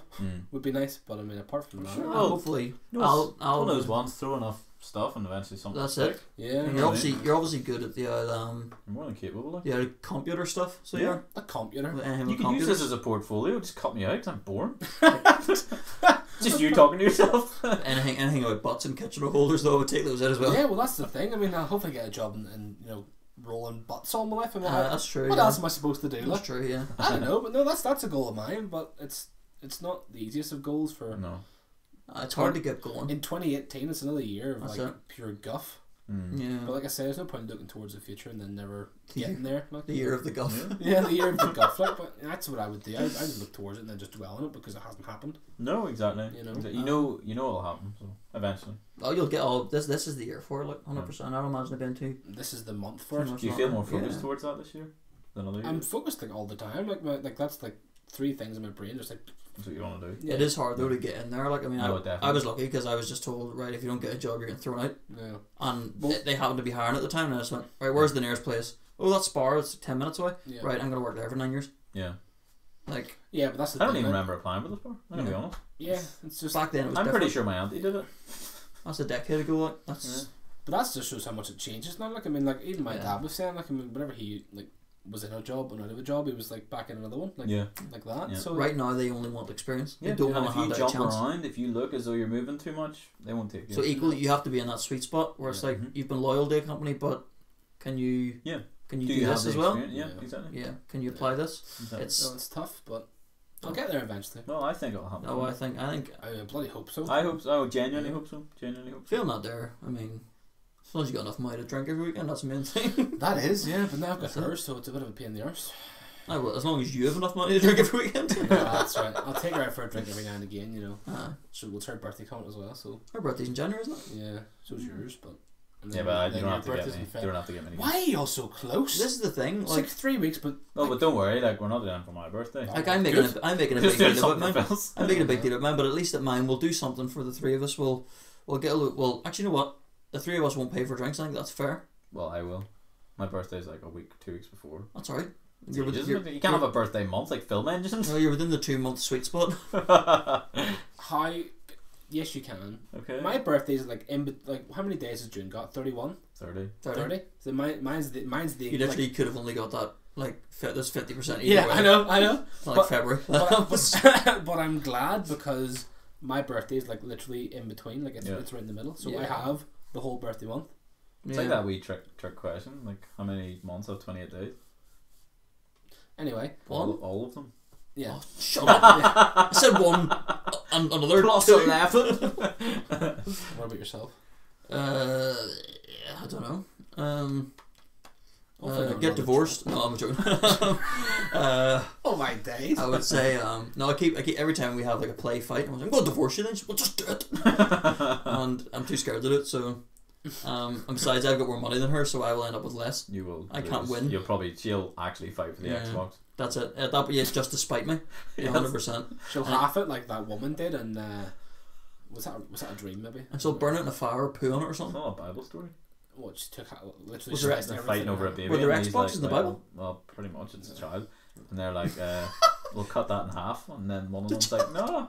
would be nice, but I mean, apart from that, Sure. And hopefully, No, I'll one of those ones. Throw enough stuff and eventually something. That's stick. it. yeah, And Yeah. you're obviously good at the You're more than capable. Like. computer stuff. So Yeah. you're a computer. You can use this as a portfolio. Just cut me out 'cause I'm bored. Just you talking to yourself. anything about butts and Kitchener holders though, I would take those out as well. Yeah, well, that's the thing. I mean, I'll hopefully get a job and rolling butts all my life. And what That's true. what yeah. else am I supposed to do? That's Like, true. Yeah. I don't know, but no, that's a goal of mine. But it's not the easiest of goals for. No. It's hard to get going. In 2018, it's another year of That's like it. pure guff. Yeah. But like I said, there's no point in looking towards the future and then never getting there. Like, The year of the guff. yeah, the year of the guff. Like, but that's what I would do. I would look towards it and then just dwell on it because it hasn't happened. No, exactly. You know. Exactly. You know it'll happen. So eventually. Oh, you'll get all this. This is the year for it, like 100%. I don't imagine it being too. This is the month for it. much Do you feel more longer. focused Yeah. towards that this year than other years? I'm focused like all the time. Like that's like three things in my brain. Just like That's what you want to do. It is hard though to get in there. Like I mean, No, I definitely. was lucky because I was just told, right, if you don't get a job, you're getting thrown out. Yeah. And Well- they happened to be hiring at the time, and I just went, right, where's the nearest place? Oh, that's Spar. It's 10 minutes away. Yeah. Right, I'm gonna work there for 9 years. Yeah. Like Yeah, but that's the I don't thing. even like- remember applying for this before. I'm gonna be honest. Yeah, it's just. back then, it was I'm different. pretty sure my auntie did it. That's a decade ago. Like that's But that just shows how much it changes now. Like I mean, like even my Yeah. dad was saying, like I mean, whenever he like was in a job and out of a job, he was like back in another one, like Yeah. like that. Yeah. So right now they only want experience. They Yeah. don't And want if to you hand out a jump chance. around, if you look as though you're moving too much, they won't take you. So equally, you have to be in that sweet spot where it's Yeah. like Mhm. you've been loyal to a company, but can you? Yeah. Can you do do, you have this the as well? experience? Yeah, Yeah. exactly. Yeah. Can you apply this? Exactly. It's. so it's tough, but I'll get there eventually. No, I think it'll happen. No, I think I bloody hope so. I hope so. I genuinely Yeah. hope so. Genuinely hope so. feeling that there. I mean, as long as you got enough money to drink every weekend, that's the main thing. That is, yeah, but now I've got That's it. hers, so it's a bit of a pain in the arse. I will, as long as you have enough money to drink every weekend. That's right. I'll take her out for a drink every now and again, you know. So So it's her birthday coming as well, so her birthday's in January, isn't it? yeah, so's yours, but. and Yeah, then- but you then don't your have to get birthday's me. in You Feb. don't have to get me. Why are you all so close? This is the thing. It's Like, like 3 weeks, but No, but don't worry. Like we're not doing it for my birthday. like I'm making Good. I'm making a Just big doing deal about something mine. else. I'm making a big deal about mine, but at least at mine we'll do something for the three of us. We'll get a look. Well, actually, you know what? The three of us won't pay for drinks. I think that's fair. Well, I will. My birthday's like a week, 2 weeks before. That's alright. You can't have a birthday month like film engines. No, you're within the 2-month sweet spot. how? Yes, you can. Okay. My birthday's like how many days has June got? 31? 30. 30? So mine's the You literally could have only got that like there's 50%. yeah, I know. Like But- February. But I'm glad because my birthday is like literally in between, like it's right in the middle. So I Yeah. have the whole birthday month. It's like that wee trick question. Like how many months have 28 days? Anyway, All of them. yeah. Oh, shut up. I said one. Another Plus two. 11. What about yourself? I don't know. Hopefully not Get another divorced. No, I'm joking. Oh my days. I would say no. I keep every time we have like a play fight, I'm going to divorce you. Then she's, well, just do it. And I'm too scared to do it. So, and besides, I've got more money than her, so I will end up with less. You will. I can't win. She'll actually fight for the Xbox. That's it. It's just to spite me. 100%. She'll half it like that woman did, and was that a dream maybe? And she'll burn it in a fire or poo on it or It's something. not a Bible story. What she took literally. Was there sliced They're everything fighting over a out. baby. Were there and he's Xboxes in the Bible? Well, pretty much. It's a child, and they're like, "We'll cut that in half," and then one of them's like, "No."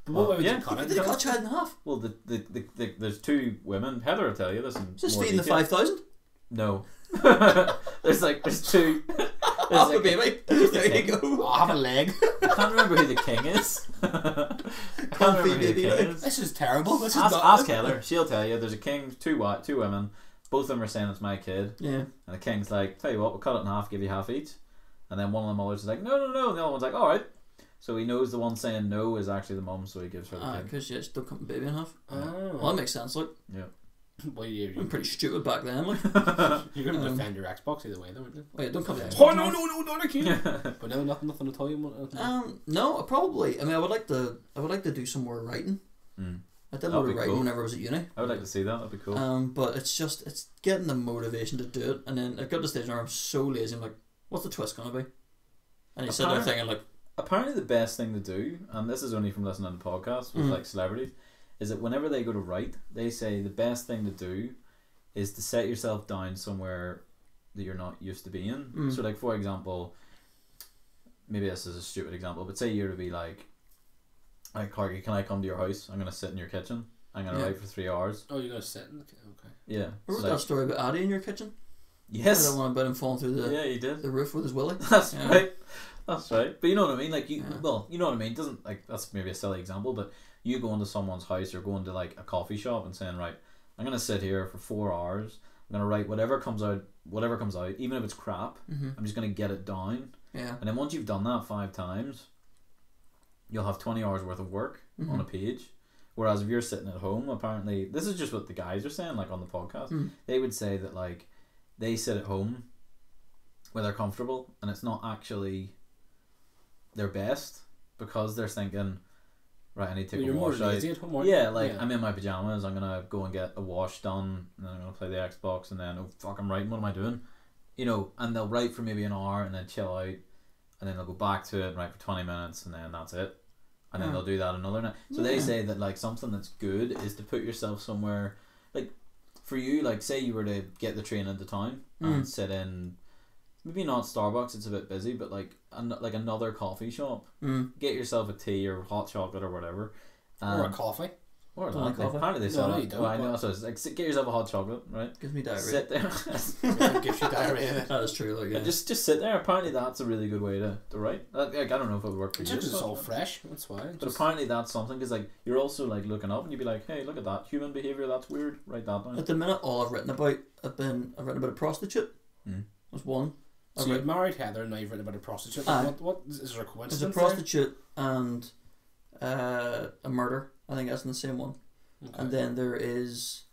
But what way would yeah. you cut it? They cut a child in half. Well, there's two women. Heather will tell you this in Just more feeding the detail. 5,000. No. there's two. Half There's a baby. There you go. Oh, I have a leg. I can't remember who the king is. I can't remember who the king is. This is terrible. This is Ask Heather. She'll tell you. There's a king, two women. Both of them are saying it's my kid. Yeah. And the king's like, tell you what, we'll cut it in half, give you half each. And then one of the mothers is like, no. And the other one's like, all right. So he knows the one saying no is actually the mum, so he gives her the kid. Because yeah, she don't cut the baby in half. Oh. Well, that makes sense. Look, Yeah. Well, I'm pretty stupid back then. Like, you're going to defend your Xbox either way, though, aren't you? wait, don't cut the Xbox. Oh no, not again! But no, nothing at all. You want? No, probably. I mean, I would like to do some more writing. Mm. I did a That'd lot be of writing cool. whenever I was at uni. I would like to see that. That'd be cool. But it's getting the motivation to do it, and then I got to the stage where I'm so lazy. I'm like, what's the twist gonna be? And you sit there thinking like, Apparently the best thing to do, and this is only from listening to podcasts with like celebrities, is that whenever they go to write, they say the best thing to do is to set yourself down somewhere that you're not used to being. So like, for example, maybe this is a stupid example, but say you're to be like, Clarky, can I come to your house? I'm going to sit in your kitchen. I'm going to write for 3 hours. Oh, you're going to sit in the kitchen? Okay. Yeah. I wrote that story about Addy in your kitchen. Yes. The one about him falling through Yeah, you did. the roof with his willy. That's Yeah. right. That's right. But you know what I mean? Like, Yeah. well, you know what I mean? It doesn't, like, that's maybe a silly example, but you go into someone's house or going to like a coffee shop and saying, right, I'm going to sit here for 4 hours. I'm going to write whatever comes out, even if it's crap. I'm just going to get it down. Yeah. And then once you've done that 5 times, you'll have 20 hours worth of work on a page. Whereas if you're sitting at home, apparently, this is just what the guys are saying, like on the podcast, they would say that like they sit at home where they're comfortable and it's not actually their best because they're thinking, right, I need to take You're a more wash out. lazy at home, aren't Yeah, you? like I'm in my pajamas, I'm gonna go and get a wash done, and then I'm gonna play the Xbox, and then, oh fuck, I'm writing, what am I doing? You know, and they'll write for maybe an hour and then chill out, and then they'll go back to it and write for 20 minutes, and then that's it. And then they'll do that another night. So they say that like something that's good is to put yourself somewhere, like for you, like say you were to get the train into town and sit in, maybe not Starbucks, it's a bit busy, but like another coffee shop. Get yourself a tea or hot chocolate or whatever. Or a coffee. Or Don't like coffee. apparently they No, sell no, it. you don't, Oh, I know. but- So it's like get yourself a hot chocolate, right? Gives me diarrhea. Sit there. It gives you diarrhea. That is true. Like, yeah. Just sit there. Apparently that's a really good way to write. Like I don't know if it would work for It's you. just but- all fresh. That's why. But apparently that's something because like you're also like looking up and you'd be like, hey, look at that human behavior. That's weird. Write that down. At the minute, all I've written about, I've written about a prostitute. Was one. So you've married Heather and now you've written about a prostitute. Aye. What is there a coincidence? There's a prostitute and a murder. I think that's in the same one. there? And then there is,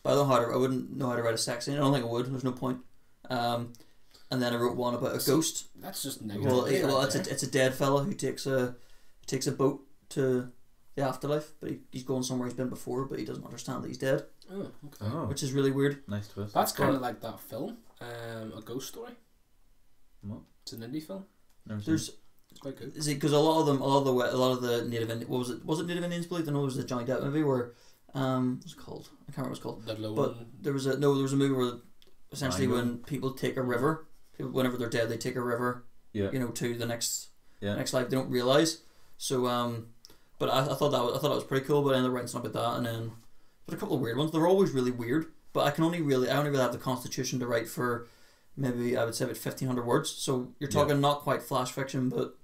but I wouldn't know how to write a sex scene. I don't think I would. There's no point. And then I wrote one about a ghost. That's just negative. Well, right there. it's a dead fella who takes a boat to the afterlife, but he's going somewhere he's been before, but he doesn't understand that he's dead, Oh, okay. Oh, which is really weird. nice twist. That's kind of like that film, A Ghost Story. What? It's an indie film. Never seen There's It's quite good. is it because a lot of the native Indian, what was it Native Indians believed? I know it was the Johnny Depp movie where what's it called? I can't remember what it's called. The Lone. But there was a movie where essentially Mango. when people take a river, whenever they're dead, they take a river, Yeah. you know, to the next Yeah. next life. They don't realize. So but I thought that was pretty cool. But I ended up writing something about that, and then but a couple of weird ones. They're always really weird. But I only really have the constitution to write for maybe I would say about 1,500 words. So you're talking not quite flash fiction, but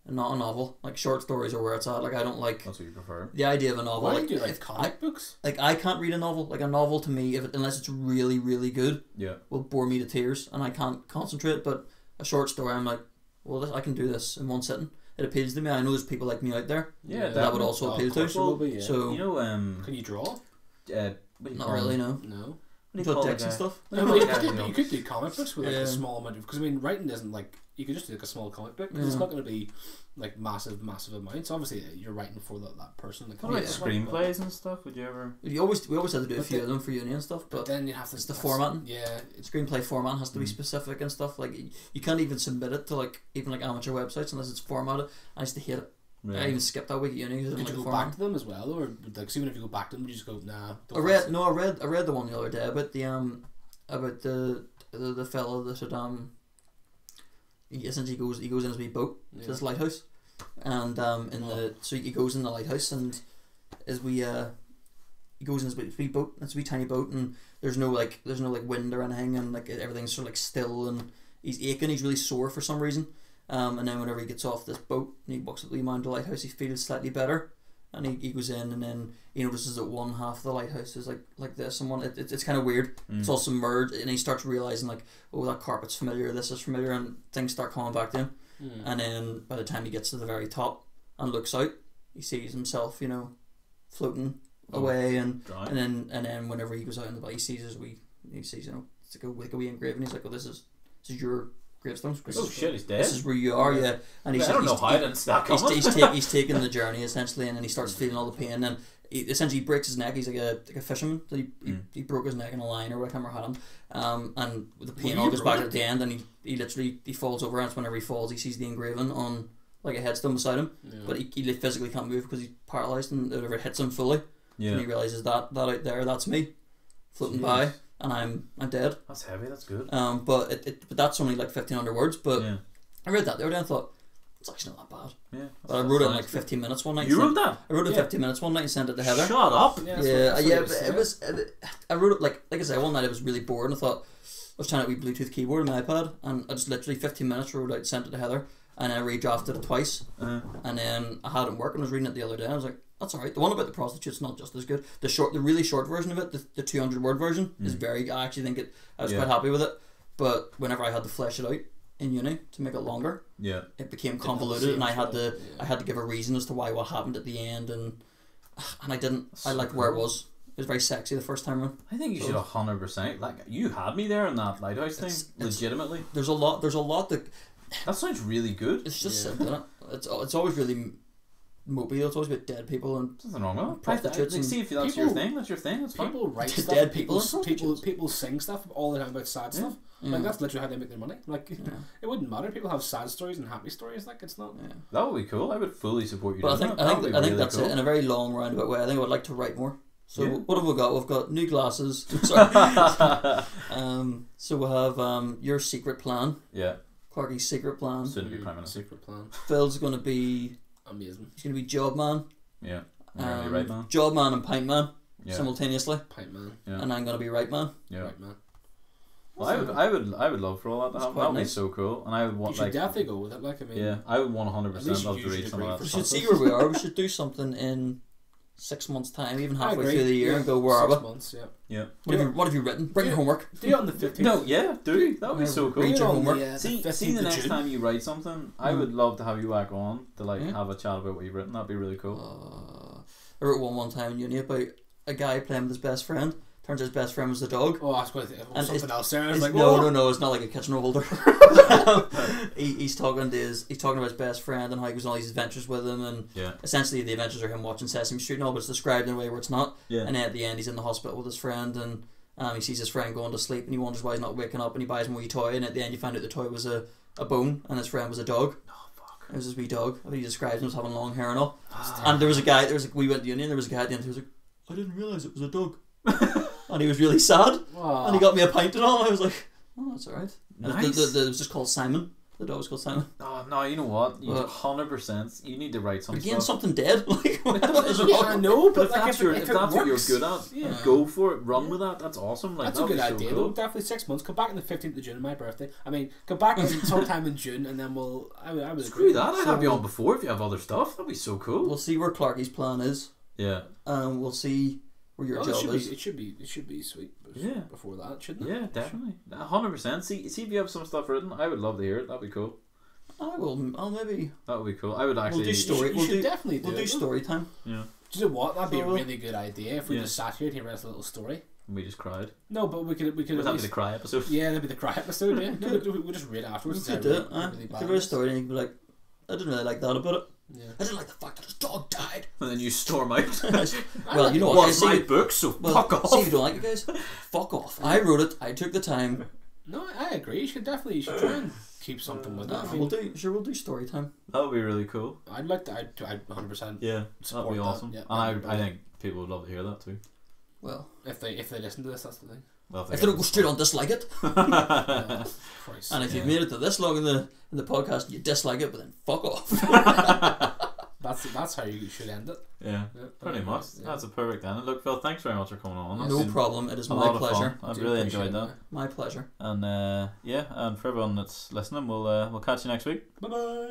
not a novel. Like short stories are where it's at. Like I don't like That's what you prefer. the idea of a novel. Why Like, do you like if comic books? I can't read a novel. Like a novel to me, unless it's really really good, Yeah. will bore me to tears, and I can't concentrate. But a short story, I'm like, well, I can do this in one sitting. It appeals to me. I know there's people like me out there Yeah, that would definitely. also Oh, appeal of to. course there will be, yeah. So You know, Can you draw? what do you not call really, them? no. No. What do you call dicks the and guy? stuff. No, but you could do comic books with like Yeah. a small amount of, because I mean writing isn't like, you could just do like a small comic book, 'cause it's Yeah. not going to be like massive amounts. Obviously you're writing for that person. Like, What about Yeah. screenplays and stuff? Would you ever? We always had to do a But few the- of them for uni and stuff, but but then you have to. it's the that's- formatting. Yeah, screenplay format has to be specific and stuff. Like you can't even submit it to like even like amateur websites unless it's formatted. I used to hate it. I even skipped that week at uni because I Did didn't you like go the back format. to them as well, or like, so even if you go back to them, you just go nah? I read the one the other day about the fellow that had he essentially goes in his wee boat to this lighthouse, and so he goes in the lighthouse and he goes in his wee boat. It's a wee tiny boat, and there's no wind or anything, and like everything's sort of like still, and he's aching. He's really sore for some reason. And then whenever he gets off this boat and he walks up the wee mound of the lighthouse, he feels slightly better, and he goes in, and then he notices that one half of the lighthouse is like this, and one it's kind of weird. It's all submerged, and he starts realizing like, oh, that carpet's familiar, this is familiar, and things start coming back to him. And then by the time he gets to the very top and looks out, he sees himself, floating away, and then whenever he goes out in the boat, he sees it's like a wee engraving. He's like, oh, this is your gravestone. Oh shit, he's dead. This is where you are, yeah. And I don't know how I didn't start coming. he's taking the journey essentially, and then he starts feeling all the pain, and he essentially breaks his neck. He's like a fisherman. So he broke his neck in a line or whatever had him, and the pain all goes back at the end, and he literally falls over, and it's whenever he falls he sees the engraving on like a headstone beside him, but he physically can't move because he's paralysed, and whenever it hits him fully, and he realises that out there, that's me floating by, and I'm dead. That's heavy. That's good. But but that's only like 1,500 words. But Yeah. I read that the other day and thought it's actually not that bad. Yeah. But I wrote it in like 15 minutes one night. You wrote that? I wrote it in 15 minutes one night and sent it to Heather. Shut up. Yeah, But it was. I wrote it like I said one night. I was really bored and I thought I was trying to wee Bluetooth keyboard on my iPad, and I just literally 15 minutes wrote out, sent it to Heather, and I redrafted it twice, and then I had it work, and I was reading it the other day, and I was like, that's alright. The one about the prostitute's not just as good. The really short version of it, the 200 word version, is I actually think I was quite happy with it. But whenever I had to flesh it out in uni to make it longer, it became convoluted, and I had to give a reason as to why what happened at the end, and I didn't. I liked where it was. It was very sexy the first time around. I think you should 100%. Like, you had me there in that lighthouse thing. Legitimately. There's a lot that. That sounds really good. It's just simple, isn't it? It's always really mobile. It's always about dead people and Nothing wrong with it. prostitutes. See if that's your thing. That's your thing. That's fine. People write Dead stuff. people People sing stuff all the time about sad stuff. Like that's literally how they make their money. Like it wouldn't matter. People have sad stories and happy stories. Like it's not. That would be cool. I would fully support you. But doing I think really that's cool. it in a very long roundabout way. I think I would like to write more. So what have we got? We've got new glasses. Sorry. So we have your secret plan. Yeah. Clarky's secret plan. Soon to be Prime Minister. Secret plan. Phil's going to be. Amazing. He's going to be Job Man. Yeah. I'm gonna be right man. Job Man and Pint Man Yeah. simultaneously. Pipe man. Yeah. And I'm going to be Right Man. Yeah. Right man. Well, I would love for all that to happen. quite That would be nice. so cool, and I would You want should like definitely go with it. Like I mean. yeah, I would At least 100% love you to read should some of agree that. for We stuff. should see where we are. We should do something in 6 months' time, even I halfway agree. through the year, and go, where are 6 we? months, yeah. Yeah. What have you written? Bring your homework. Do it on the 15th. No, yeah, do that would be so cool. Read your homework. See the 15th of next June. time you write something, I would love to have you back on to like have a chat about what you've written. That'd be really cool. I wrote one time in uni about a guy playing with his best friend. Turns out his best friend was the dog. Oh, I was going to think And something else there. I was It's- like, whoa. no, it's not like a kitchen holder. he's talking about his best friend and how he goes on all these adventures with him, and Yeah. essentially the adventures are him watching Sesame Street and all, but it's described in a way where it's not. Yeah. And then at the end, he's in the hospital with his friend, and he sees his friend going to sleep, and he wonders why he's not waking up, and he buys him a wee toy, and at the end, you find out the toy was a bone, and his friend was a dog. Oh fuck. It was his wee dog. I think he describes him as having long hair and all. And there was a guy. We went to uni, and there was a guy at the end who was like, "I didn't realize it was a dog," and he was really sad. Aw. And he got me a pint and all. And I was like, "Oh, that's alright." Nice. It was just called Simon. The dog was called Simon. Oh no, you know what? You What? 100%. You need to write some Again, stuff. something dead. Like, what is Yeah, I wrong? know, But but if like, that's if what you're works, good at, yeah. go for it. Run with that. That's awesome. Like That's a that would good be idea so though. cool. Definitely 6 months. Come back on the 15th of June, my birthday. I mean, come back in sometime in June, and then I would Screw agree. that. I have you on before if you have other stuff. That'd be so cool. We'll see where Clarky's plan is, Yeah. and we'll see where your Oh, job is. it should be sweet. Yeah. Before that, shouldn't it? Yeah, definitely. 100%. See if you have some stuff written. I would love to hear it. That'd be cool. I'll maybe. That would be cool. I would actually. We'll do story. You We'll should do definitely We'll do do it. story time. Yeah. Do you know what? That'd be a So, really good idea if we yeah. just sat here and he read us a little story. and we just cried. No, but we could Would at that be least. the cry episode? Yeah, that'd be the cry episode. Yeah, no, we'll just read afterwards. We and could say do it. really bad Could it write a is. story and you could be like, I didn't really like that about it. Yeah. I didn't like the fact that his dog died. And then you storm out. Well, you know what? What's guys, my see, book? So well, fuck off. see if you don't like it, guys. Fuck off. I wrote it. I took the time. No, I agree. You should try and keep something with it. I mean, We'll do story time. That would be really cool. I'd like to. I'd 100%. Yeah, that'd Support be that, awesome. yeah. And I think people would love to hear that too. Well, If they listen to this, that's the thing. Well, if they don't go straight on dislike it, Oh, Christ. and if you've Yeah. made it to this long in the podcast and you dislike it, but then fuck off. That's how you should end it. Yeah, Yeah, pretty much. Yeah. That's a perfect end. Look, Phil, thanks very much for coming on. That's No been problem. It is a my lot of pleasure. fun. I've Do really appreciate enjoyed that. it. My pleasure. And yeah, and for everyone that's listening, we'll catch you next week. Bye bye.